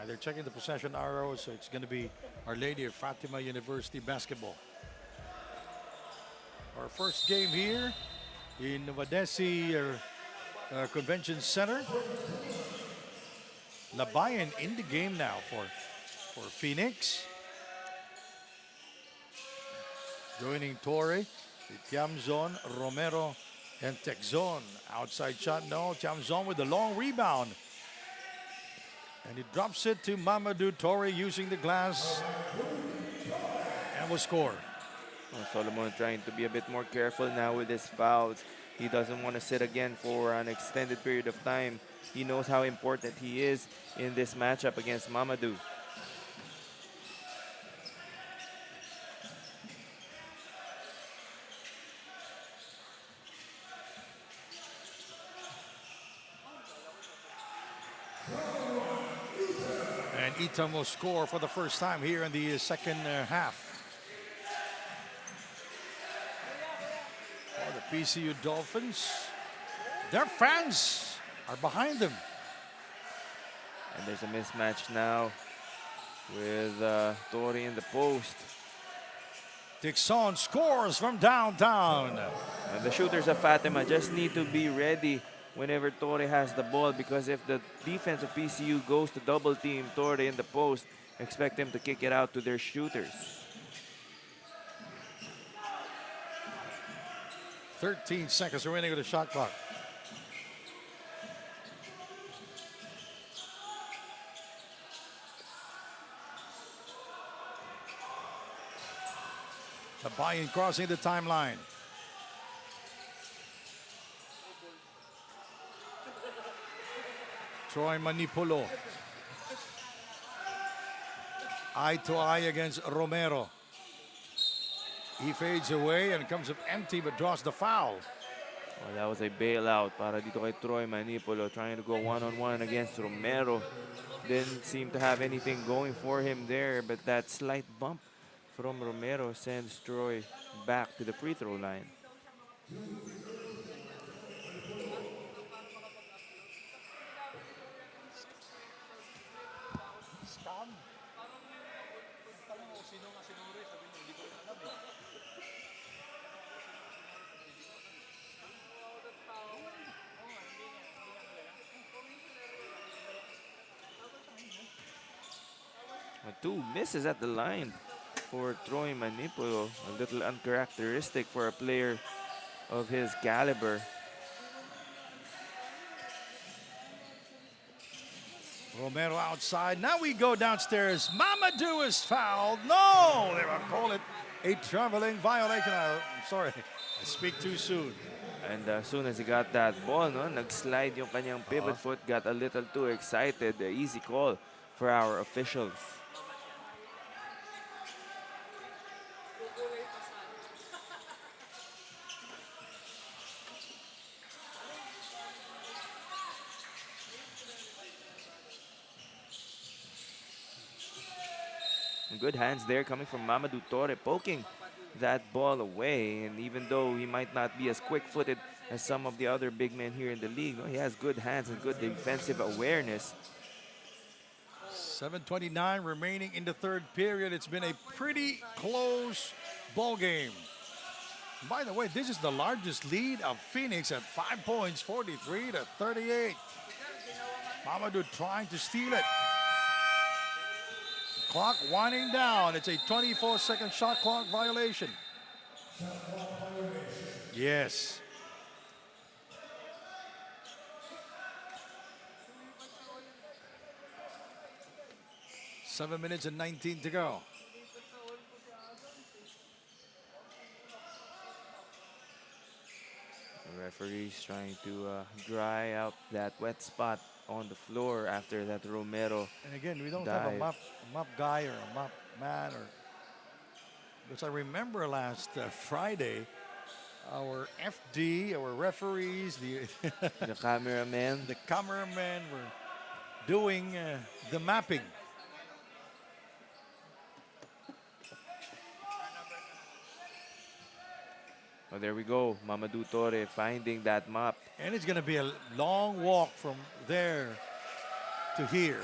They're checking the possession arrows, so it's going to be Our Lady of Fatima University basketball. Our first game here in Novadeci Convention Center. Labayan in the game now for Phoenix. Joining Torre, 𝐍𝐀𝐀𝐀𝐒, Romero, and Teczon. Outside shot, no. 𝐍𝐀𝐀𝐀𝐒 with the long rebound. And he drops it to Mamadou Torre using the glass and will score. Well, Solomon trying to be a bit more careful now with his fouls. He doesn't want to sit again for an extended period of time. He knows how important he is in this matchup against Mamadou. And Etam will score for the first time here in the second half. Oh, the PCU Dolphins, their fans are behind them. And there's a mismatch now with Torre in the post. Teczon scores from downtown. And the shooters of Fatima just need to be ready whenever Torre has the ball, because if the defense of PCU goes to double team Torre in the post, expect them to kick it out to their shooters. 13 seconds remaining with the shot clock. The buy-in crossing the timeline. Troy Manipolo. Eye to eye against Romero. He fades away and comes up empty but draws the foul. Well, that was a bailout para dito kay Troy Manipolo, trying to go one-on-one against Romero. Didn't seem to have anything going for him there, but that slight bump from Romero sends Troy back to the free throw line. Two misses at the line for Troy Manipolo. A little uncharacteristic for a player of his caliber. Romero outside. Now we go downstairs. Mamadou is fouled. No, they will call it a traveling violation. I'm sorry, I speak too soon. And as soon as he got that ball, no, nag-slide yung kanyang pivot foot, got a little too excited. Easy call for our officials. Good hands there coming from Mamadou Torre, poking that ball away. And even though he might not be as quick-footed as some of the other big men here in the league, no, he has good hands and good defensive awareness. 7:29 remaining in the third period. It's been a pretty close ball game. By the way, this is the largest lead of Phoenix at 5 points, 43-38. Mamadou trying to steal it. Clock winding down. It's a 24-second shot clock violation. Yes. Seven minutes and 19 to go. The referee's trying to dry out that wet spot on the floor after that Romero. And again, we don't dive. have a mop guy or a mop man, or because I remember last Friday, our FD, our referees, the The cameraman. the cameramen were doing the mapping. Oh, there we go. Mamadou Torre finding that map. And it's going to be a long walk from there to here.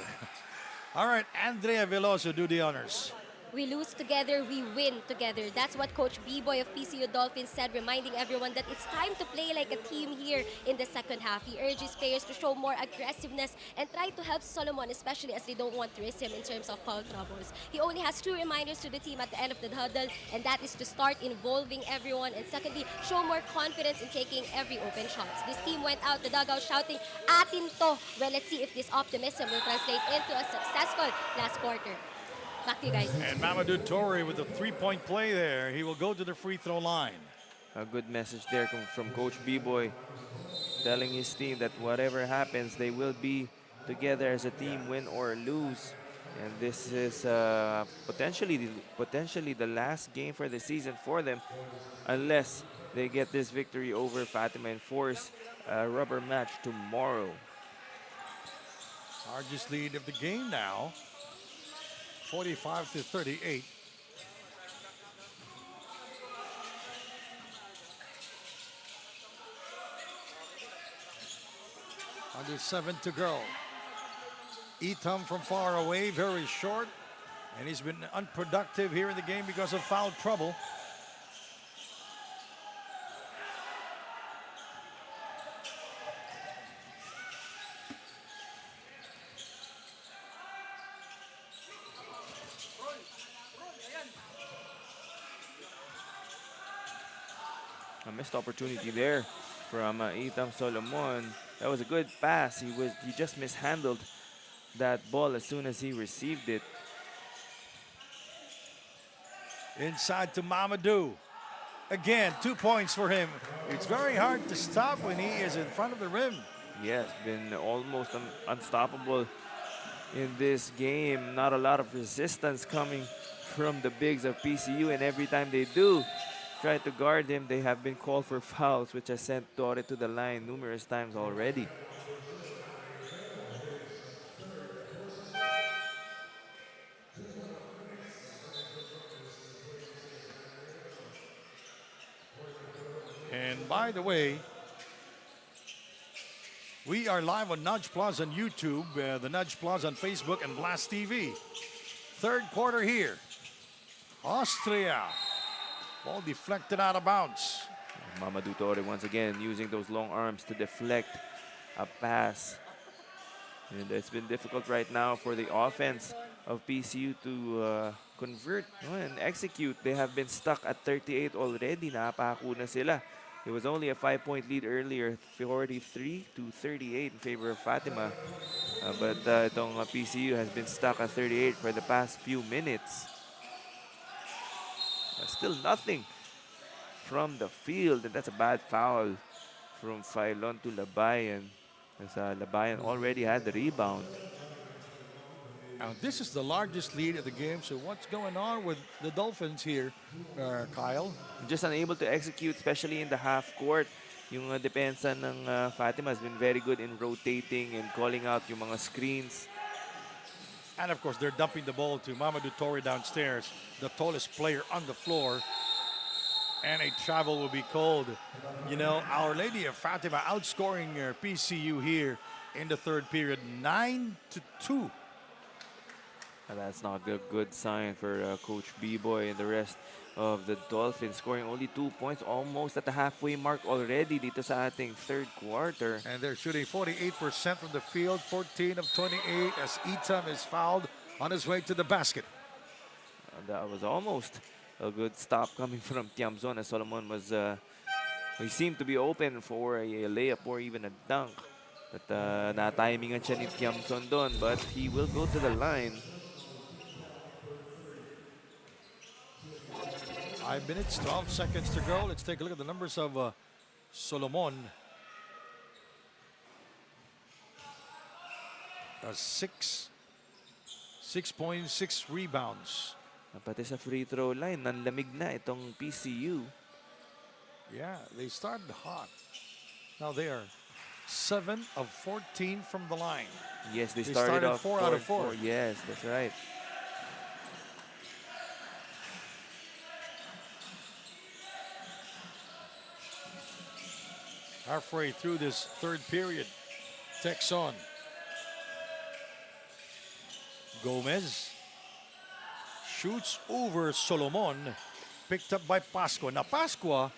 All right, Andrea Veloso, do the honors. We lose together, we win together. That's what Coach B-Boy of PCU Dolphins said, reminding everyone that it's time to play like a team here in the second half. He urges players to show more aggressiveness and try to help Solomon, especially as they don't want to risk him in terms of foul troubles. He only has two reminders to the team at the end of the huddle, and that is to start involving everyone, and secondly, show more confidence in taking every open shots. This team went out the dugout shouting, "Atin to." Well, let's see if this optimism will translate into a successful last quarter. Back to you guys. And Mamadou Torre with a three-point play there. He will go to the free throw line. A good message there from Coach B-Boy, telling his team that whatever happens, they will be together as a team, win or lose. And this is potentially the last game for the season for them, unless they get this victory over Fatima and force a rubber match tomorrow. Largest lead of the game now, 45-38. Under 7 to go. Itham from far away, very short, and he's been unproductive here in the game because of foul trouble. A missed opportunity there from Itham Solomon. That was a good pass. He just mishandled that ball as soon as he received it. Inside to Mamadou. Again, 2 points for him. It's very hard to stop when he is in front of the rim. Yes, been almost unstoppable in this game. Not a lot of resistance coming from the bigs of PCU, and every time they do try to guard him, they have been called for fouls, which has sent Torre to the line numerous times already. And by the way, we are live on Nudge Plus on YouTube, the Nudge Plus on Facebook, and Blast TV. Third quarter here. Austria. Ball deflected out of bounds. Mamadou Torre once again using those long arms to deflect a pass. And it's been difficult right now for the offense of PCU to convert and execute. They have been stuck at 38 already. Napako na sila. It was only a 5-point lead earlier, 43-38 in favor of Fatima. But itong PCU has been stuck at 38 for the past few minutes. Still nothing from the field, and that's a bad foul from Philon to Labayan, as Labayan already had the rebound. Now, this is the largest lead of the game, so what's going on with the Dolphins here, Kyle? Just unable to execute, especially in the half court. Yung depensa ng Fatima has been very good in rotating and calling out yung mga screens. And of course, they're dumping the ball to Mamadou Torre downstairs, the tallest player on the floor. And a travel will be called. You know, Our Lady of Fatima outscoring PCU here in the third period, 9-2. That's not a good sign for Coach B-Boy and the rest of the Dolphins, scoring only 2 points, almost at the halfway mark already dito sa ating third quarter. And they're shooting 48% from the field, 14 of 28 as Itam is fouled on his way to the basket. That was almost a good stop coming from Tiamzon, as Solomon was, he seemed to be open for a layup or even a dunk. But na-timingan siya ni Tiamzon doon, but he will go to the line. 5 minutes, 12 seconds to go. Let's take a look at the numbers of Solomon. 6.6 rebounds. Pati sa free throw line, nanlamig na itong PCU. Yeah, they started hot. Now they are 7 of 14 from the line. Yes, they started started off 4 out of 4. Yes, that's right. Halfway through this third period, Texon. Gomez shoots over Solomon, picked up by Pascua. Now Pascua,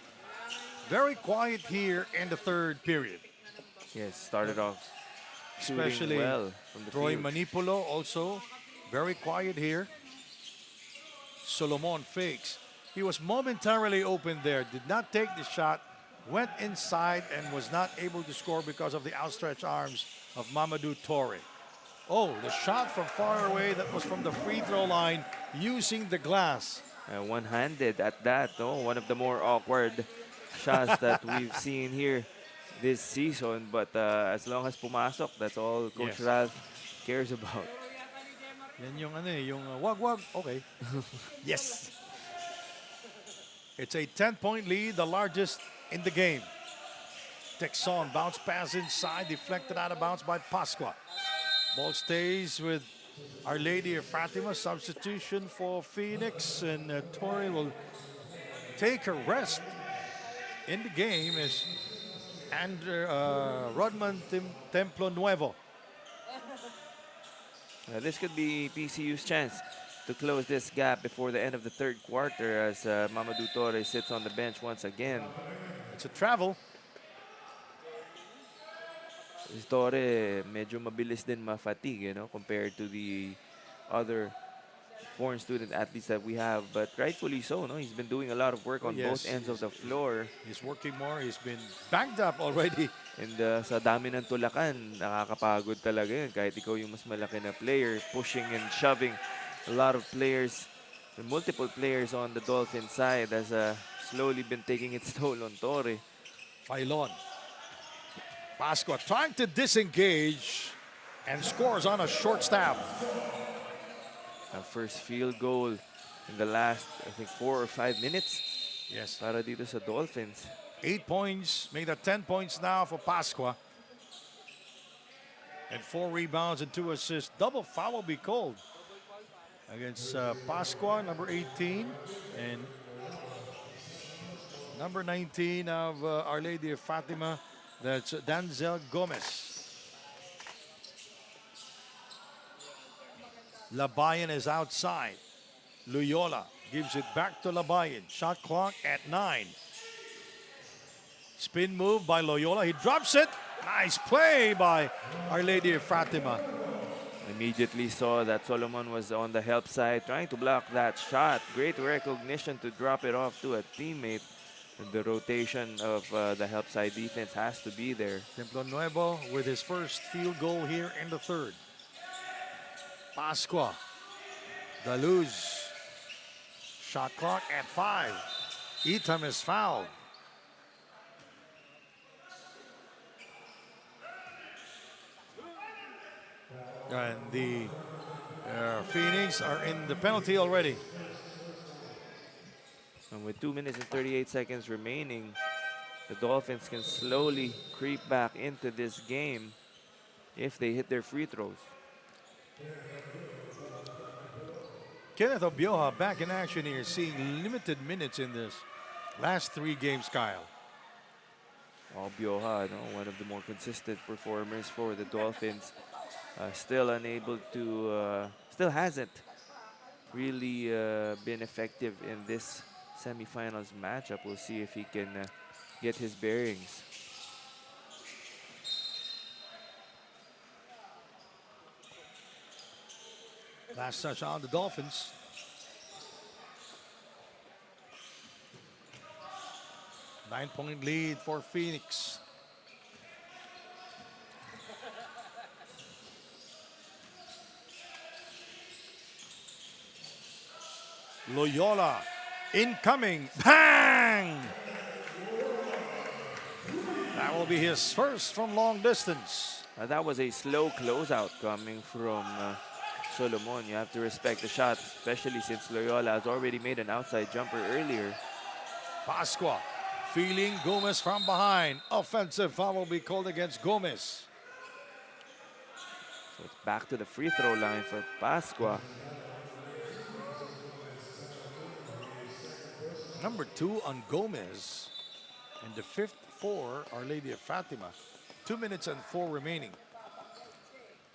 very quiet here in the third period. Yes, started off Especially shooting well from the Troy field. Manipolo also very quiet here. Solomon fakes. He was momentarily open there, did not take the shot, went inside and was not able to score because of the outstretched arms of Mamadou Torre. Oh, the shot from far away, that was from the free throw line using the glass. One-handed at that, no? One of the more awkward shots that we've seen here this season. But as long as pumasok, that's all Coach Yes. Ralph cares about. Yan yung ano eh, yung wag, okay. Yes. It's a 10-point lead, the largest in the game. Texon, bounce pass inside, deflected out of bounds by Pascua. Ball stays with Our Lady of Fatima, substitution for Phoenix, and Torre will take a rest in the game as Rodman Templo Nuevo. This could be PCU's chance to close this gap before the end of the third quarter as Mamadou Torre sits on the bench once again. It's a travel. Si Torre medyo mabilis din ma-fatigue, you know, compared to the other foreign student athletes that we have. But rightfully so, no? He's been doing a lot of work on both ends of the floor. He's working more. He's been banged up already. And sa dami ng tulakan, nakakapagod talaga yun. Kahit ikaw yung mas malaki na player, pushing and shoving a lot of players, multiple players on the Dolphin side has slowly been taking its toll on Torre. Philon. Pascua trying to disengage and scores on a short stab. Our first field goal in the last, I think, 4 or 5 minutes. Yes. Para dito sa Dolphins. 8 points, made that 10 points now for Pascua. And 4 rebounds and 2 assists. Double foul will be called against Pascua, number 18, and number 19 of Our Lady of Fatima. That's Danzel Gomez. Labayan is outside. Loyola gives it back to Labayan. Shot clock at 9. Spin move by Loyola. He drops it. Nice play by Our Lady of Fatima. Immediately saw that Solomon was on the help side, trying to block that shot. Great recognition to drop it off to a teammate. And the rotation of the help side defense has to be there. Templo Nuevo with his first field goal here in the third. Pascua. Daluz. Shot clock at 5. Etam is fouled. And the Phoenix are in the penalty already. And with 2 minutes and 38 seconds remaining, the Dolphins can slowly creep back into this game if they hit their free throws. Kenneth Obioha back in action here, seeing limited minutes in this last 3 games, Kyle. Obioha, one of the more consistent performers for the Dolphins, still unable to, still hasn't really been effective in this semifinals matchup. We'll see if he can get his bearings. Last touch on the Dolphins. Nine-point lead for Phoenix. Loyola incoming. Bang! That will be his first from long distance. That was a slow closeout coming from Solomon. You have to respect the shot, especially since Loyola has already made an outside jumper earlier. Pascua feeling Gomez from behind. Offensive foul will be called against Gomez. So it's back to the free throw line for Pascua. Number 2 on Gomez. And the 5th for Our Lady of Fatima. 2 minutes and 4 remaining.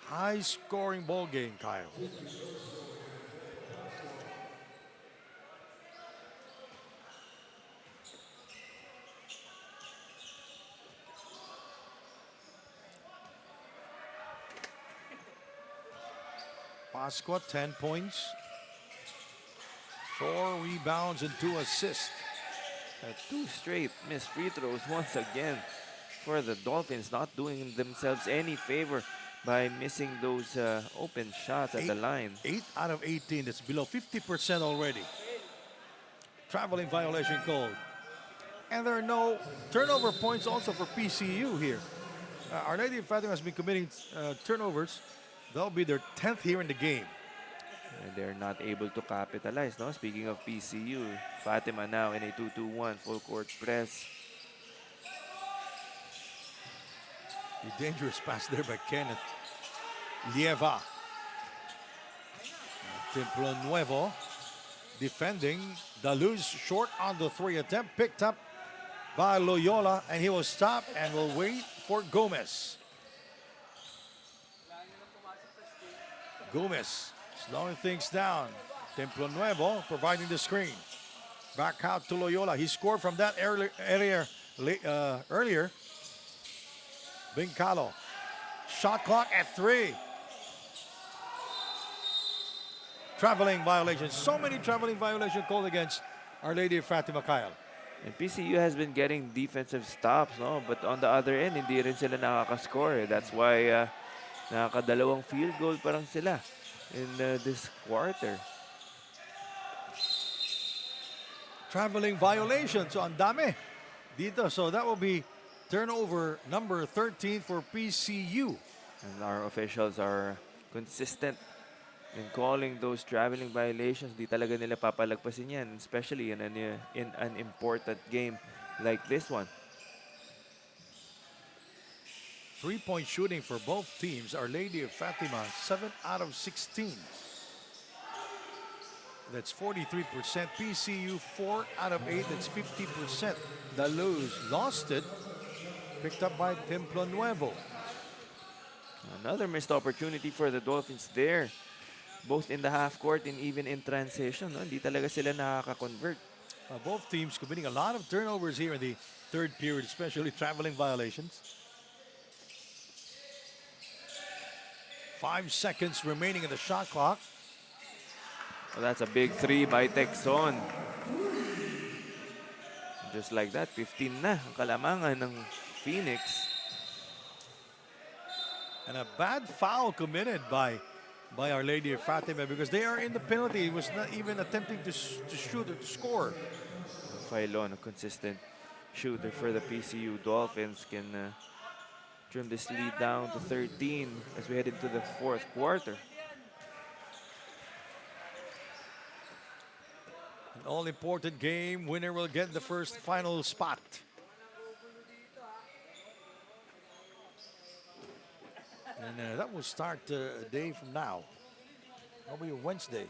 High scoring ball game, Kyle. Pascua, 10 points. 4 rebounds and 2 assists. 2 straight missed free throws once again for the Dolphins, not doing themselves any favor by missing those open shots at the line. 8 out of 18. That's below 50% already. Traveling violation called. And there are no turnover points also for PCU here. Our Lady of Fatima has been committing turnovers. That'll be their 10th here in the game. And they're not able to capitalize, no? Speaking of PCU, Fatima now in a 2-2-1 full court press. A dangerous pass there by Kenneth. Lieva. Templo Nuevo defending. Daluz short on the 3 attempt. Picked up by Loyola, and he will stop and will wait for Gomez. Gomez slowing things down. Templo Nuevo providing the screen. Back out to Loyola. He scored from that area earlier. Bincalo. Shot clock at 3. Traveling violations. So many traveling violations called against Our Lady of Fatima, Kyle. And PCU has been getting defensive stops, no? But on the other end, hindi rin sila nakakascore. That's why nakakadalawang field goal parang sila in this quarter. Traveling violations. So ang dami dito. So that will be turnover number 13 for PCU. And our officials are consistent in calling those traveling violations. Di talaga nila papalagpasin yan, especially in an important game like this one. 3-point shooting for both teams. Our Lady of Fatima, 7 out of 16. That's 43%. PCU, 4 out of 8. That's 50%. Daluz lost it. Picked up by Templo Nuevo. Another missed opportunity for the Dolphins there, both in the half court and even in transition. No? Hindi talaga sila nakaka-convert. Both teams committing a lot of turnovers here in the third period, especially traveling violations. 5 seconds remaining in the shot clock. Well, that's a big 3 by Texon. Just like that, 15 na ang kalamangan ng Phoenix. And a bad foul committed by Our Lady of Fatima because they are in the penalty. He was not even attempting to shoot or to score. Filon, a consistent shooter for the PCU Dolphins, can trim this lead down to 13 as we head into the fourth quarter. An all-important game. Winner will get the first final spot. And that will start a day from now. Probably Wednesday.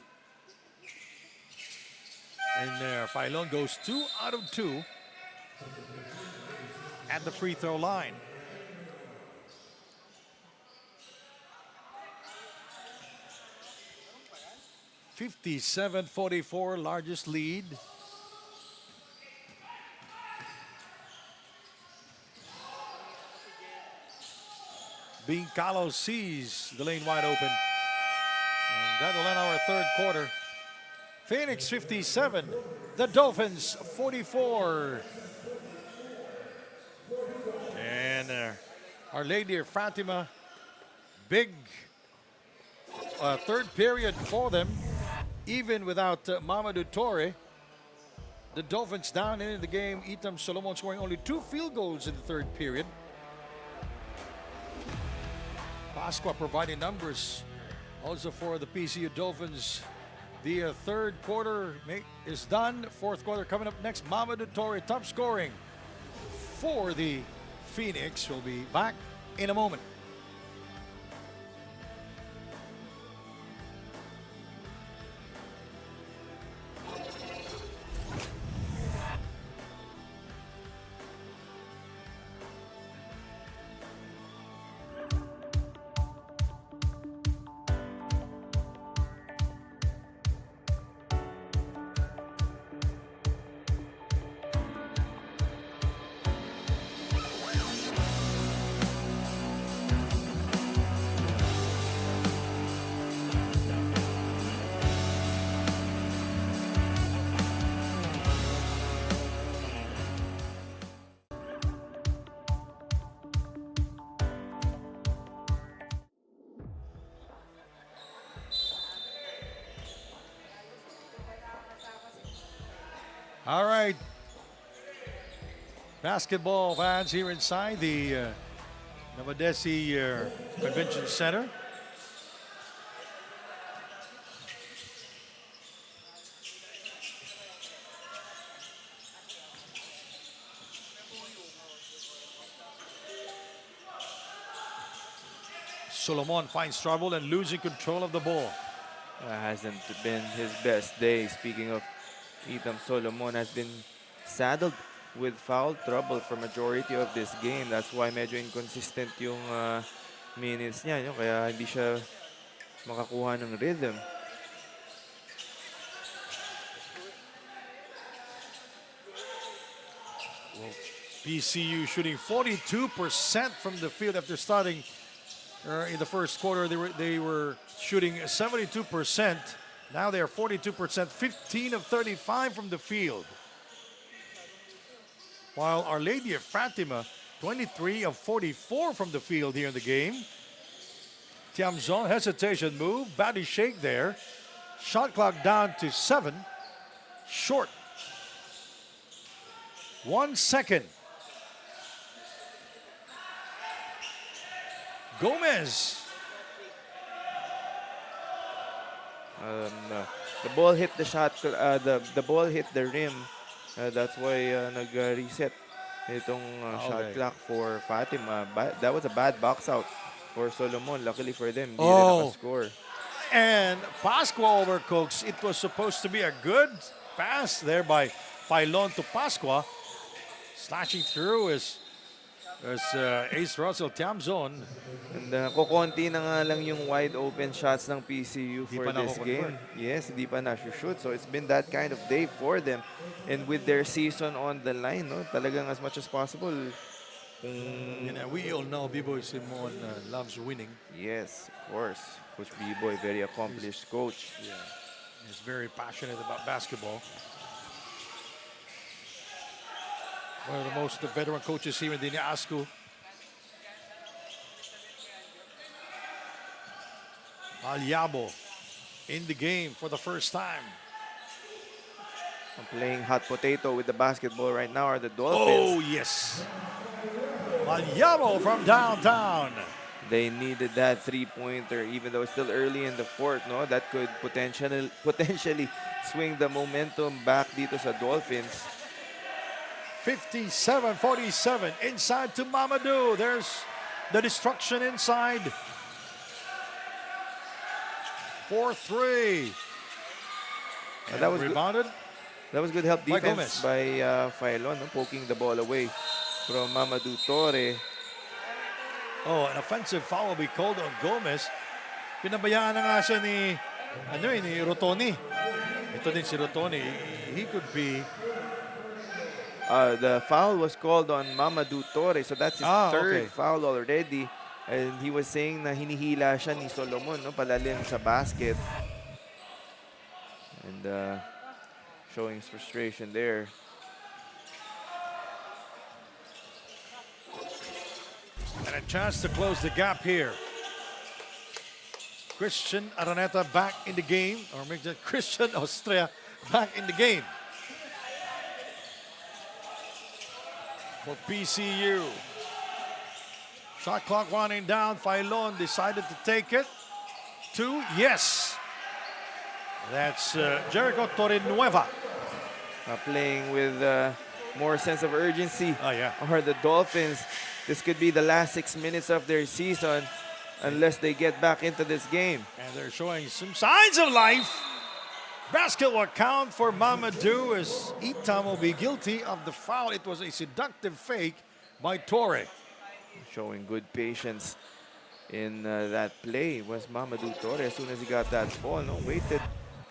And Filon goes 2 out of 2 at the free throw line. (57-44) largest lead. 𝐍𝐀𝐀𝐒𝐔 sees the lane wide open. And that will end our third quarter. Phoenix 57, the Dolphins 44. And Our Lady of Fatima, big third period for them, even without Mamadou Toure. The Dolphins down in the game. 𝐍𝐀𝐀𝐒𝐿 scoring only 2 field goals in the third period. Pasqua providing numbers also for the PCU Dolphins. The third quarter is done. Fourth quarter coming up next. Mamadou Toure top scoring for the Phoenix. Will be back in a moment. All right, basketball fans here inside the Novadeci Convention Center. Solomon finds trouble and losing control of the ball. Hasn't been his best day. Speaking of Solomon, has been saddled with foul trouble for majority of this game. That's why medyo inconsistent yung minutes niya, no? Kaya hindi siya makakuha ng rhythm. Well, PCU shooting 42% from the field after starting in the first quarter. They were shooting 72%. Now they are 42%, 15 of 35 from the field. While Our Lady of Fatima, 23 of 44 from the field here in the game. 𝐍𝐿 hesitation move, body shake there. Shot clock down to 7. Short. 1 second. Gomez. The ball hit the shot. The ball hit the rim. That's why nag-reset itong shot clock for Fatima. That was a bad box out for Solomon. Luckily for them, hindi na nakascore. And Pasqua overcooks. It was supposed to be a good pass there by Filon to Pasqua. Slashing through is Ace Russell 𝐍𝐿. And kukonti na nga lang yung wide open shots ng PCU for this game. Yes, hindi pa na-shoot. So it's been that kind of day for them. And with their season on the line, no, talagang as much as possible. We all know B-Boy Simon loves winning. Yes, of course. Coach B-Boy, very accomplished coach. Yeah, he's very passionate about basketball. One of the most veteran coaches here in the NAASCU. Aliabo in the game for the first time. Playing hot potato with the basketball right now are the Oh, Dolphins. yes. Aliabo from downtown. They needed that three-pointer, even though it's still early in the fourth. No, that could potentially swing the momentum back dito sa Dolphins. 57-47 inside to Mamadou. There's the destruction inside. 4-3. And that was good. rebounded. That was good help By defense by Failon, no? Poking the ball away from Mamadou Torre. Oh, an offensive foul will be called on Gomez. Pinabayaan na nga siya ni Rotoni. Ito din si Rotoni. He could be... The foul was called on Mamadou Torre, so that's his third foul already. And he was saying na hinihila siya ni Solomon, no, palalim sa basket. And showing his frustration there. And a chance to close the gap here. Christian Araneta back in the game. Or make that Christian Austria back in the game. For PCU. Shot clock running down. Failon decided to take it. 2, yes. That's Jericho Torrenueva. Playing with more sense of urgency. Oh, yeah. Or the Dolphins. This could be the last 6 minutes of their season unless they get back into this game. And they're showing some signs of life. Basket will count for Mamadou as Itam will be guilty of the foul. It was a seductive fake by Torre. Showing good patience in that play was Mamadou Torre. As soon as he got that ball, no, waited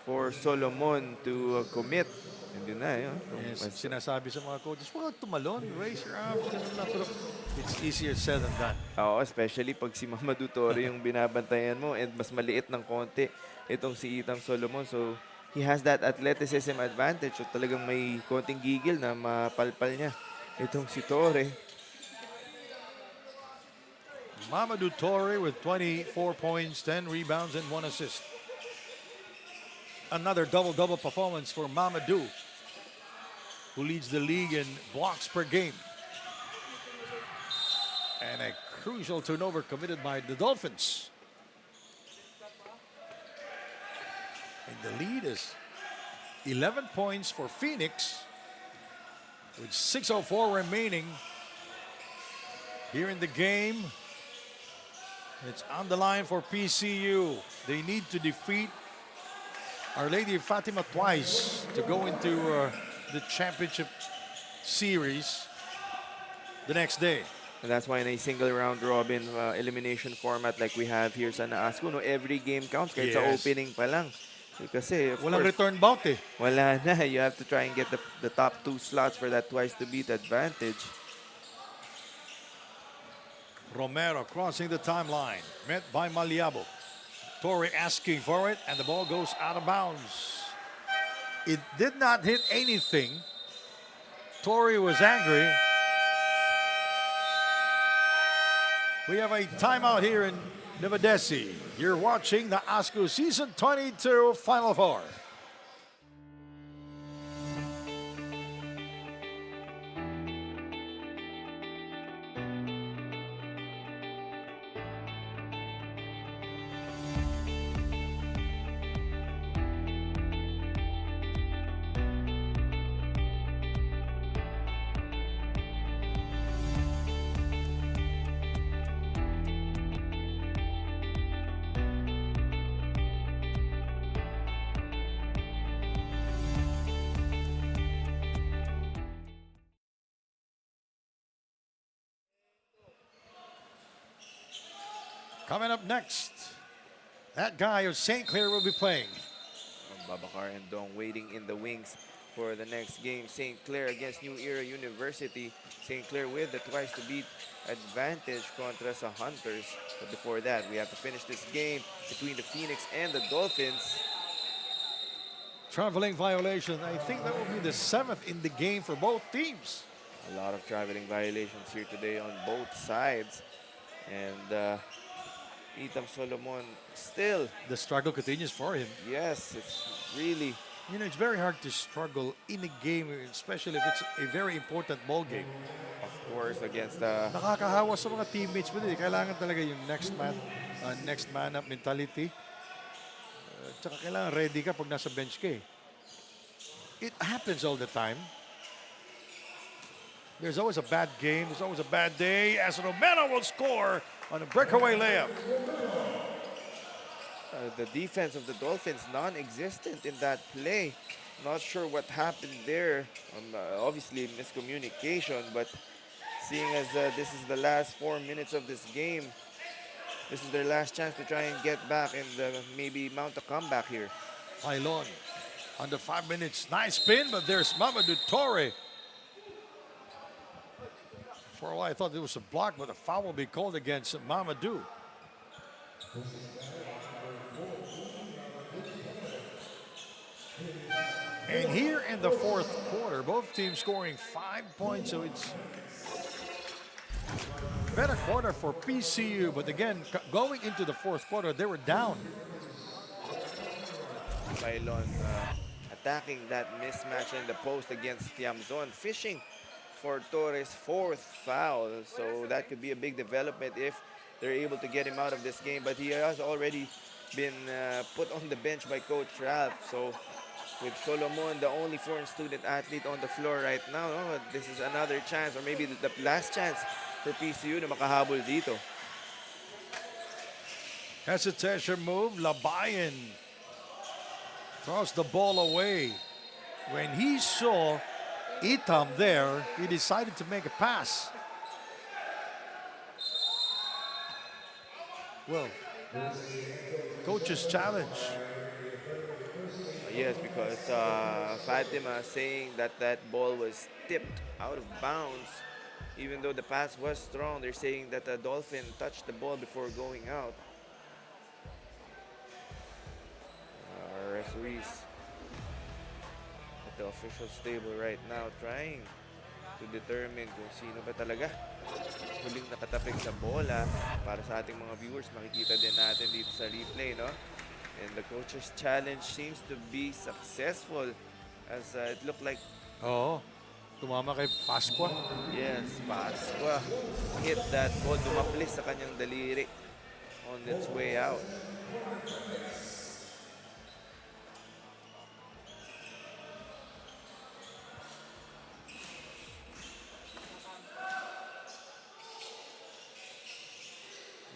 for Solomon to commit. And yun na, yun. Yes, sinasabi sa mga coaches, huwag tumalon, raise your arms. Pero it's easier said than done. Oo, especially pag si Mamadou Torre yung binabantayan mo and mas maliit ng konti itong si Itam Solomon. So, he has that athleticism advantage. So, talagang may konting gigil na mapalpal niya itong si Torre. Mamadou Torre with 24 points, 10 rebounds, and 1 assist. Another double-double performance for Mamadou, who leads the league in blocks per game. And a crucial turnover committed by the Dolphins. And the lead is 11 points for Phoenix, with 6:04 remaining here in the game. It's on the line for PCU. They need to defeat Our Lady of Fatima twice to go into the championship series the next day. And that's why in a single round robin elimination format like we have here sa NAASCU, no, every game counts kahit sa opening pa lang. Kasi, of Walang course, return bout eh. wala na. You have to try and get the top 2 slots for that twice to beat advantage. Romero crossing the timeline, met by Maliabo. Torre asking for it, and the ball goes out of bounds. It did not hit anything. Torre was angry. We have a timeout here in Novadeci. You're watching the NAASCU Season 22 Final Four. Coming up next, that guy of St. Clair will be playing. Babacar and Dong waiting in the wings for the next game. St. Clair against New Era University. St. Clair with the twice to beat advantage contra sa Hunters. But before that, we have to finish this game between the Phoenix and the Dolphins. Traveling violation. I think that will be the 7th in the game for both teams. A lot of traveling violations here today on both sides. And 𝐍𴜅ⴍ still, The struggle continues for him. yes, it's really, You know, it's very hard to struggle in a game, especially if it's a very important ball game. of course, against the Nakakahawa sa mga teammates mo din. Kailangan talaga yung next man up mentality. Tsaka kailangan ready ka pag nasa bench ka eh. It happens all the time. There's always a bad game. There's always a bad day as Romero will score on a breakaway layup. the defense of the Dolphins non-existent in that play. Not sure what happened there. Obviously miscommunication, but seeing as this is the last 4 minutes of this game, this is their last chance to try and get back and maybe mount a comeback here. Pylon under 5 minutes. Nice spin, but there's Mamadou Torre. For a while, I thought it was a block, but a foul will be called against Mamadou. And here in the fourth quarter, both teams scoring 5 points, so it's better quarter for PCU. But again, going into the fourth quarter, they were down. Pylon attacking that mismatch in the post against 𝐍𝐜ⴅⴍ, fishing for Torres' fourth foul. So that could be a big development if they're able to get him out of this game. But he has already been put on the bench by Coach Ralph. So with Solomon, the only foreign student athlete on the floor right now, this is another chance, or maybe the last chance for PCU na makahabol dito. Hesitation move. Labayan throws the ball away. When he saw 𝐍𝐜 there, he decided to make a pass. Well, coach's challenge. Yes, because Fatima saying that that ball was tipped out of bounds. Even though the pass was strong, they're saying that the Dolphin touched the ball before going out. Referees at the official table right now trying to determine kung sino ba talaga huling nakatapik sa bola. Para sa ating mga viewers, makikita din natin dito sa replay, no? And the coach's challenge seems to be successful as it looked like, Oo, tumama kay Pascua. yes, Pascua hit that ball, dumaplis sa kanyang daliri on its way out.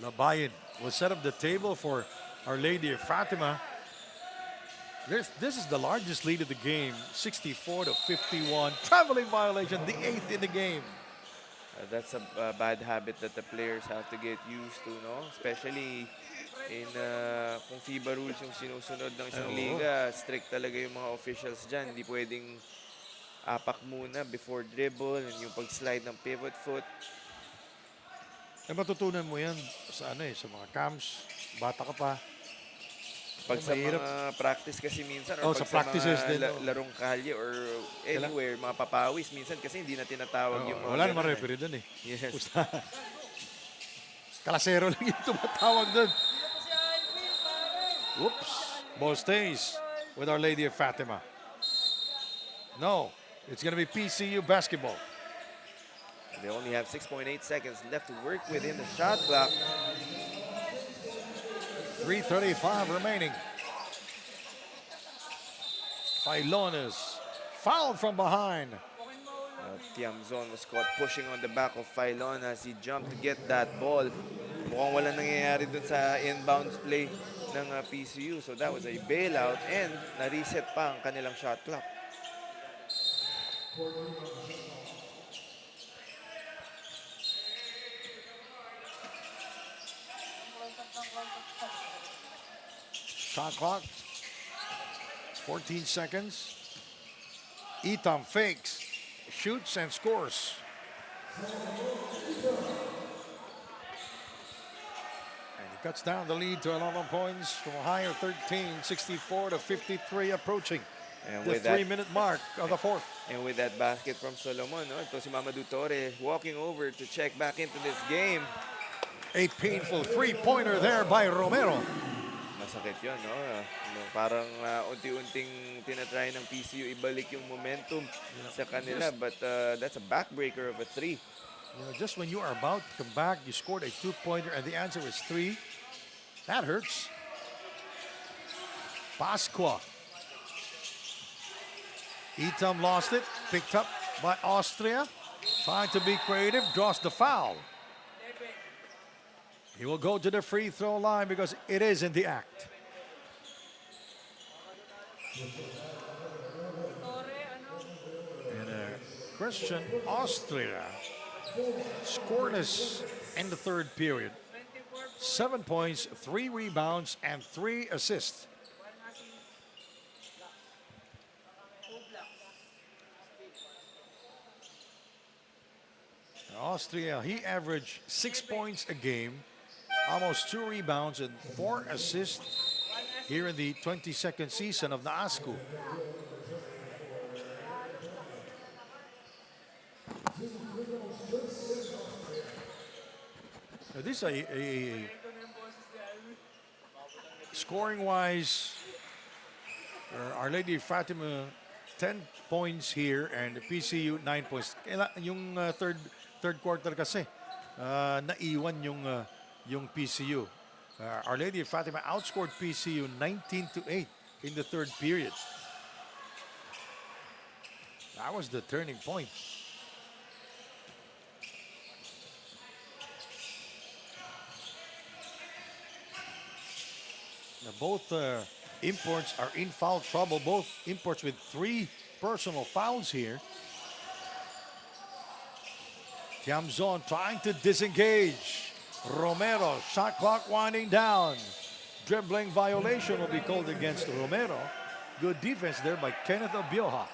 Labayan will set up the table for Our Lady of Fatima. This is the largest lead of the game, 64-51. Traveling violation, the 8th in the game. That's a bad habit that the players have to get used to, no? Especially in kung FIBA rules yung sinusunod ng isang liga, strict talaga yung mga officials dyan. Hindi pwedeng apak muna before dribble and yung pag-slide ng pivot foot. Matutunan mo yan sa sa mga camps, bata ka pa. Pag sa mga practice kasi minsan, or sa pag practices sa din, mga larong kalye or anywhere, mga papawis, minsan kasi hindi na tinatawag yung mga Wala naman ganun referee doon eh. Yes. Kalasero lang yung tumatawag doon. Whoops. Ball stays with Our Lady of Fatima. No, it's going to be PCU basketball. They only have 6.8 seconds left to work with in the shot clock. 3:35 remaining. Pylon is fouled from behind. 𝐍𝐜ⴅⴍ was caught pushing on the back of Pylon as he jumped to get that ball. Mukhang walang nangyayari dun sa inbound play ng PCU. So that was a bailout and na-reset pa ang kanilang shot clock. Shot clock. 14 seconds. 𝐍𝐜ⴅ fakes, shoots, and scores. And he cuts down the lead to 11 points from a high of 13, 64-53, approaching And the with that 3-minute mark of the fourth. And with that basket from Solomon, no, ito si Mamadou Torre walking over to check back into this game. A painful three-pointer there by Romero. Masakit yun, no? Parang unti-unting tinatry ng PCU ibalik yung momentum sa kanila. But that's a backbreaker of a three. You know, just when you are about to come back, you scored a two-pointer and the answer was three. That hurts. Pasqua. Itam lost it, picked up by Austria. Trying to be creative, draws the foul. He will go to the free throw line because it is in the act. And Christian, Austria scoreless in the third period. 7 points, 3 rebounds, and 3 assists. Austria, he averaged 6 points a game, almost 2 rebounds and 4 assists here in the 22nd season of NAASCU. Now this is a scoring-wise, Our Lady Fatima 10 points here and PCU 9 points. Yung third quarter kasi naiwan yung PCU. Our Lady of Fatima outscored PCU 19-8 in the third period. That was the turning point. Now both imports are in foul trouble. Both imports with 3 personal fouls here. 𝐍𝐜ᴅᴜ trying to disengage. Romero, shot clock winding down. Dribbling violation will be called against Romero. Good defense there by Kenneth Obioha.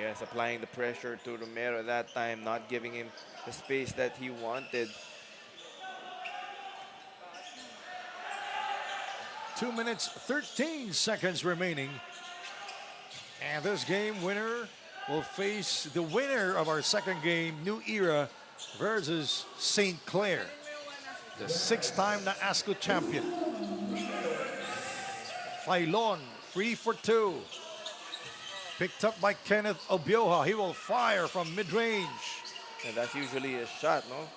Yes, applying the pressure to Romero that time, not giving him the space that he wanted. 2 minutes, 13 seconds remaining. And this game winner will face the winner of our second game, New Era versus St. Clair, the 6-time NAASCU champion. Failon, 3 for 2. Picked up by Kenneth Obioha. He will fire from mid-range. And that's usually a shot, no?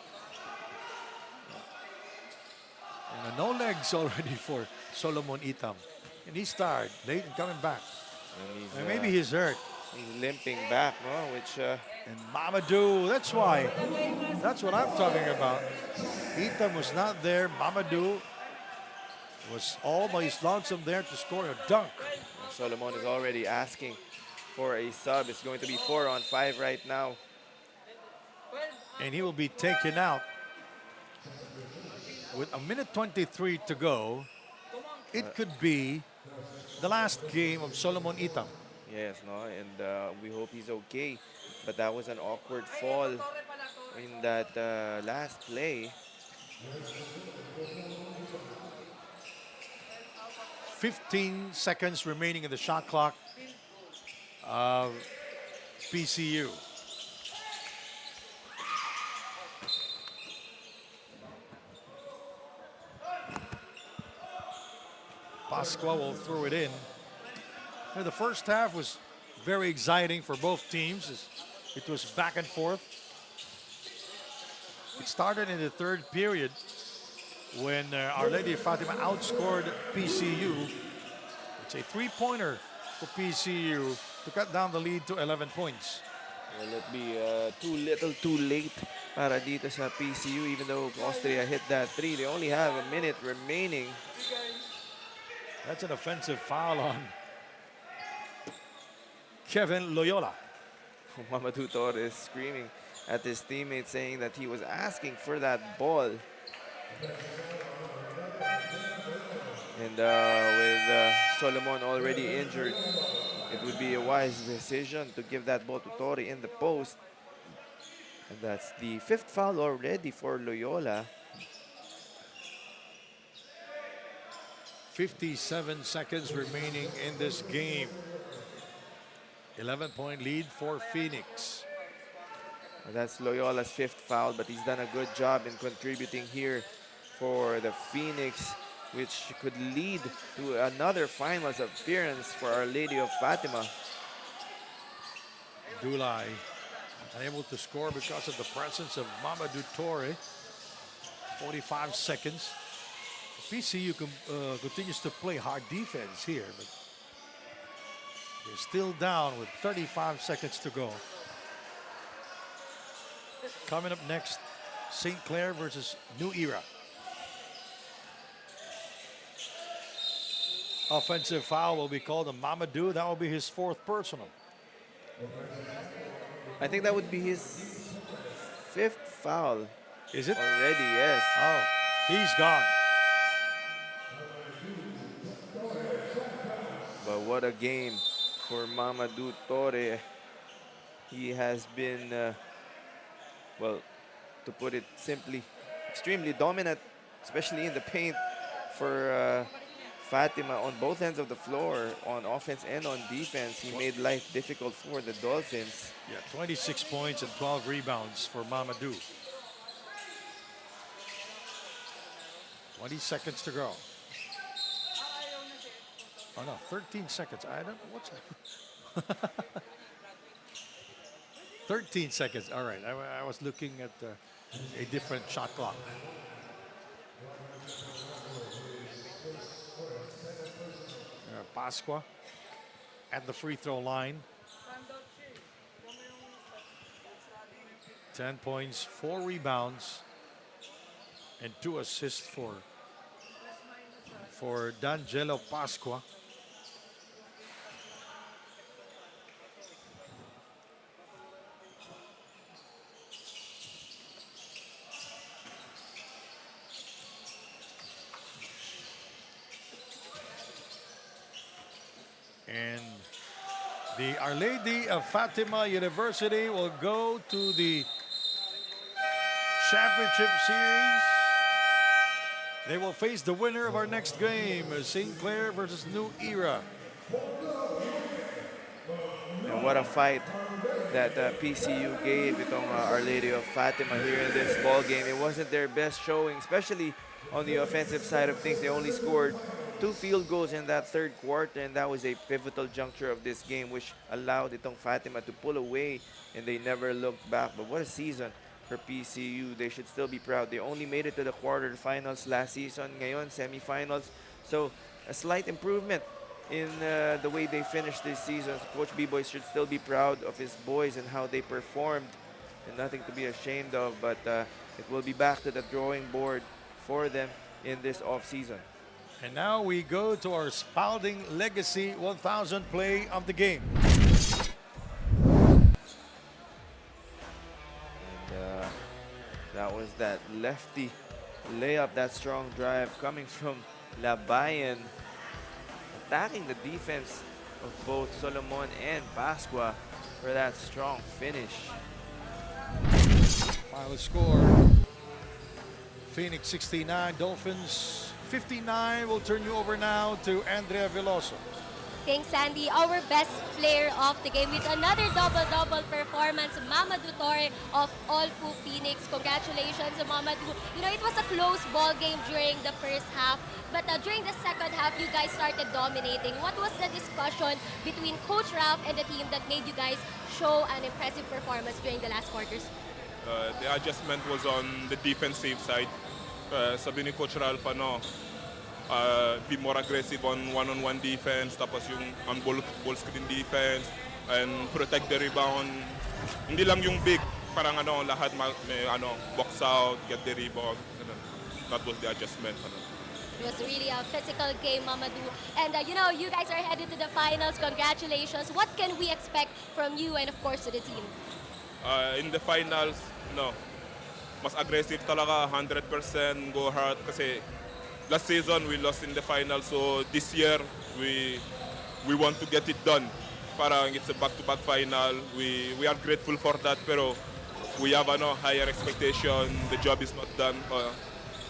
And no legs already for Solomon Itam. And he's tired, late and coming back. And maybe he's hurt. He's limping back, no? Which And Mamadou, that's why. That's what I'm talking about. Itam was not there. Mamadou was all by his lonesome there to score a dunk. Solomon is already asking for a sub. It's going to be 4 on 5 right now. And he will be taken out with 1:23 to go. It could be the last game of Solomon Itam. Yes, no, and we hope he's okay. But that was an awkward fall in that last play. 15 seconds remaining in the shot clock of PCU. Pasqua will throw it in. The first half was very exciting for both teams. It was back and forth. It started in the third period when Our Lady of Fatima outscored PCU. It's a 3-pointer for PCU to cut down the lead to 11 points. Will it be too little, too late para dito sa PCU? Even though Austria hit that 3, they only have a minute remaining. That's an offensive foul on Kevin Loyola. Mamadou Torres screaming at his teammate, saying that he was asking for that ball. And with Solomon already injured, it would be a wise decision to give that ball to Torre in the post. And that's the 5th foul already for Loyola. 57 seconds remaining in this game. 11-point lead for Phoenix. That's Loyola's 5th foul, but he's done a good job in contributing here for the Phoenix, which could lead to another finals appearance for Our Lady of Fatima. Dulay unable to score because of the presence of Mamadou Torre. 45 seconds. PCU continues to play hard defense here, but they're still down with 35 seconds to go. Coming up next, St. Clair versus New Era. Offensive foul will be called on Mamadou. That will be his 4th personal. I think that would be his 5th foul. Is it? Already, yes. Oh, he's gone. But what a game for Mamadou Torre. He has been, well, to put it simply, extremely dominant, especially in the paint for Fatima on both ends of the floor, on offense and on defense. He made life difficult for the Dolphins. Yeah, 26 points and 12 rebounds for Mamadou. 20 seconds to go. Oh no, 13 seconds. I don't know what's that. 13 seconds. All right, I was looking at a different shot clock. Pasqua at the free throw line. 10 points, 4 rebounds, and 2 assists for D'Angelo Pasqua. And the Our Lady of Fatima University will go to the championship series. They will face the winner of our next game, St. Clair versus New Era. And what a fight that PCU gave itong Our Lady of Fatima here in this ball game. It wasn't their best showing, especially on the offensive side of things. They only scored 2 field goals in that 3rd quarter, and that was a pivotal juncture of this game, which allowed itong Fatima to pull away, and they never looked back. But what a season for PCU. They should still be proud. They only made it to the quarterfinals last season. Ngayon, semifinals. So a slight improvement in the way they finished this season. So Coach B-Boy should still be proud of his boys and how they performed, and nothing to be ashamed of. But it will be back to the drawing board for them in this off-season. And now we go to our Spalding Legacy 1000 play of the game. And that was that lefty layup, that strong drive coming from Labayan, attacking the defense of both Solomon and Pasqua for that strong finish. Final score, Phoenix 69, Dolphins 59. We'll turn you over now to Andrea Veloso. Thanks, Sandy. Our best player of the game with another double-double performance, Mamadou Torre of OLFU Phoenix. Congratulations, Mamadou. You know, it was a close ball game during the first half, but during the second half, you guys started dominating. What was the discussion between Coach Ralph and the team that made you guys show an impressive performance during the last quarters? The adjustment was on the defensive side. Sabi ni Coach Ralph, be more aggressive on one-on-one defense, tapos yung on ball screen defense, and protect the rebound. Hindi lang yung big, parang lahat may box out, get the rebound. That was the adjustment. It was really a physical game, Mamadou. And you know, you guys are headed to the finals. Congratulations. What can we expect from you and of course to the team? In the finals, mas aggressive talaga, 100%, go hard. Kasi last season, we lost in the final. So this year, we want to get it done. Parang it's a back-to-back final. We are grateful for that, pero we have higher expectation. The job is not done.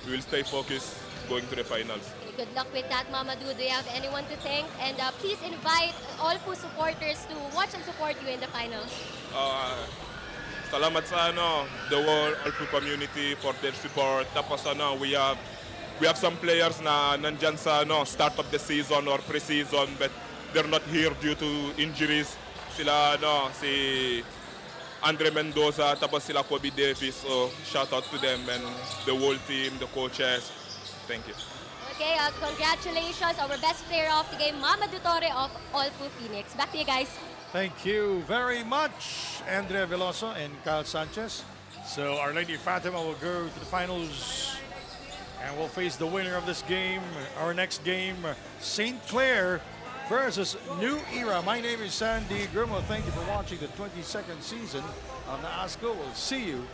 We will stay focused going to the finals. Good luck with that, Mamadou. Do you have anyone to thank? And please invite OLFU supporters to watch and support you in the finals. Salamat sa the whole OLFU community for their support. Tapos we have some players na nandyan sa start of the season or pre-season but they're not here due to injuries. Sila si Andre Mendoza tapos sila Kobe Davis. So shout out to them and the whole team, the coaches. Thank you. Okay, congratulations, our best player of the game, Mamadou Torre of OLFU Phoenix. Back to you guys. Thank you very much, Andrea Veloso and Kyle Sanchez. So Our Lady Fatima will go to the finals and we'll face the winner of this game. Our next game, St. Clair versus New Era. My name is Sandy Grimo. Thank you for watching the 22nd season of NAASCU. We'll see you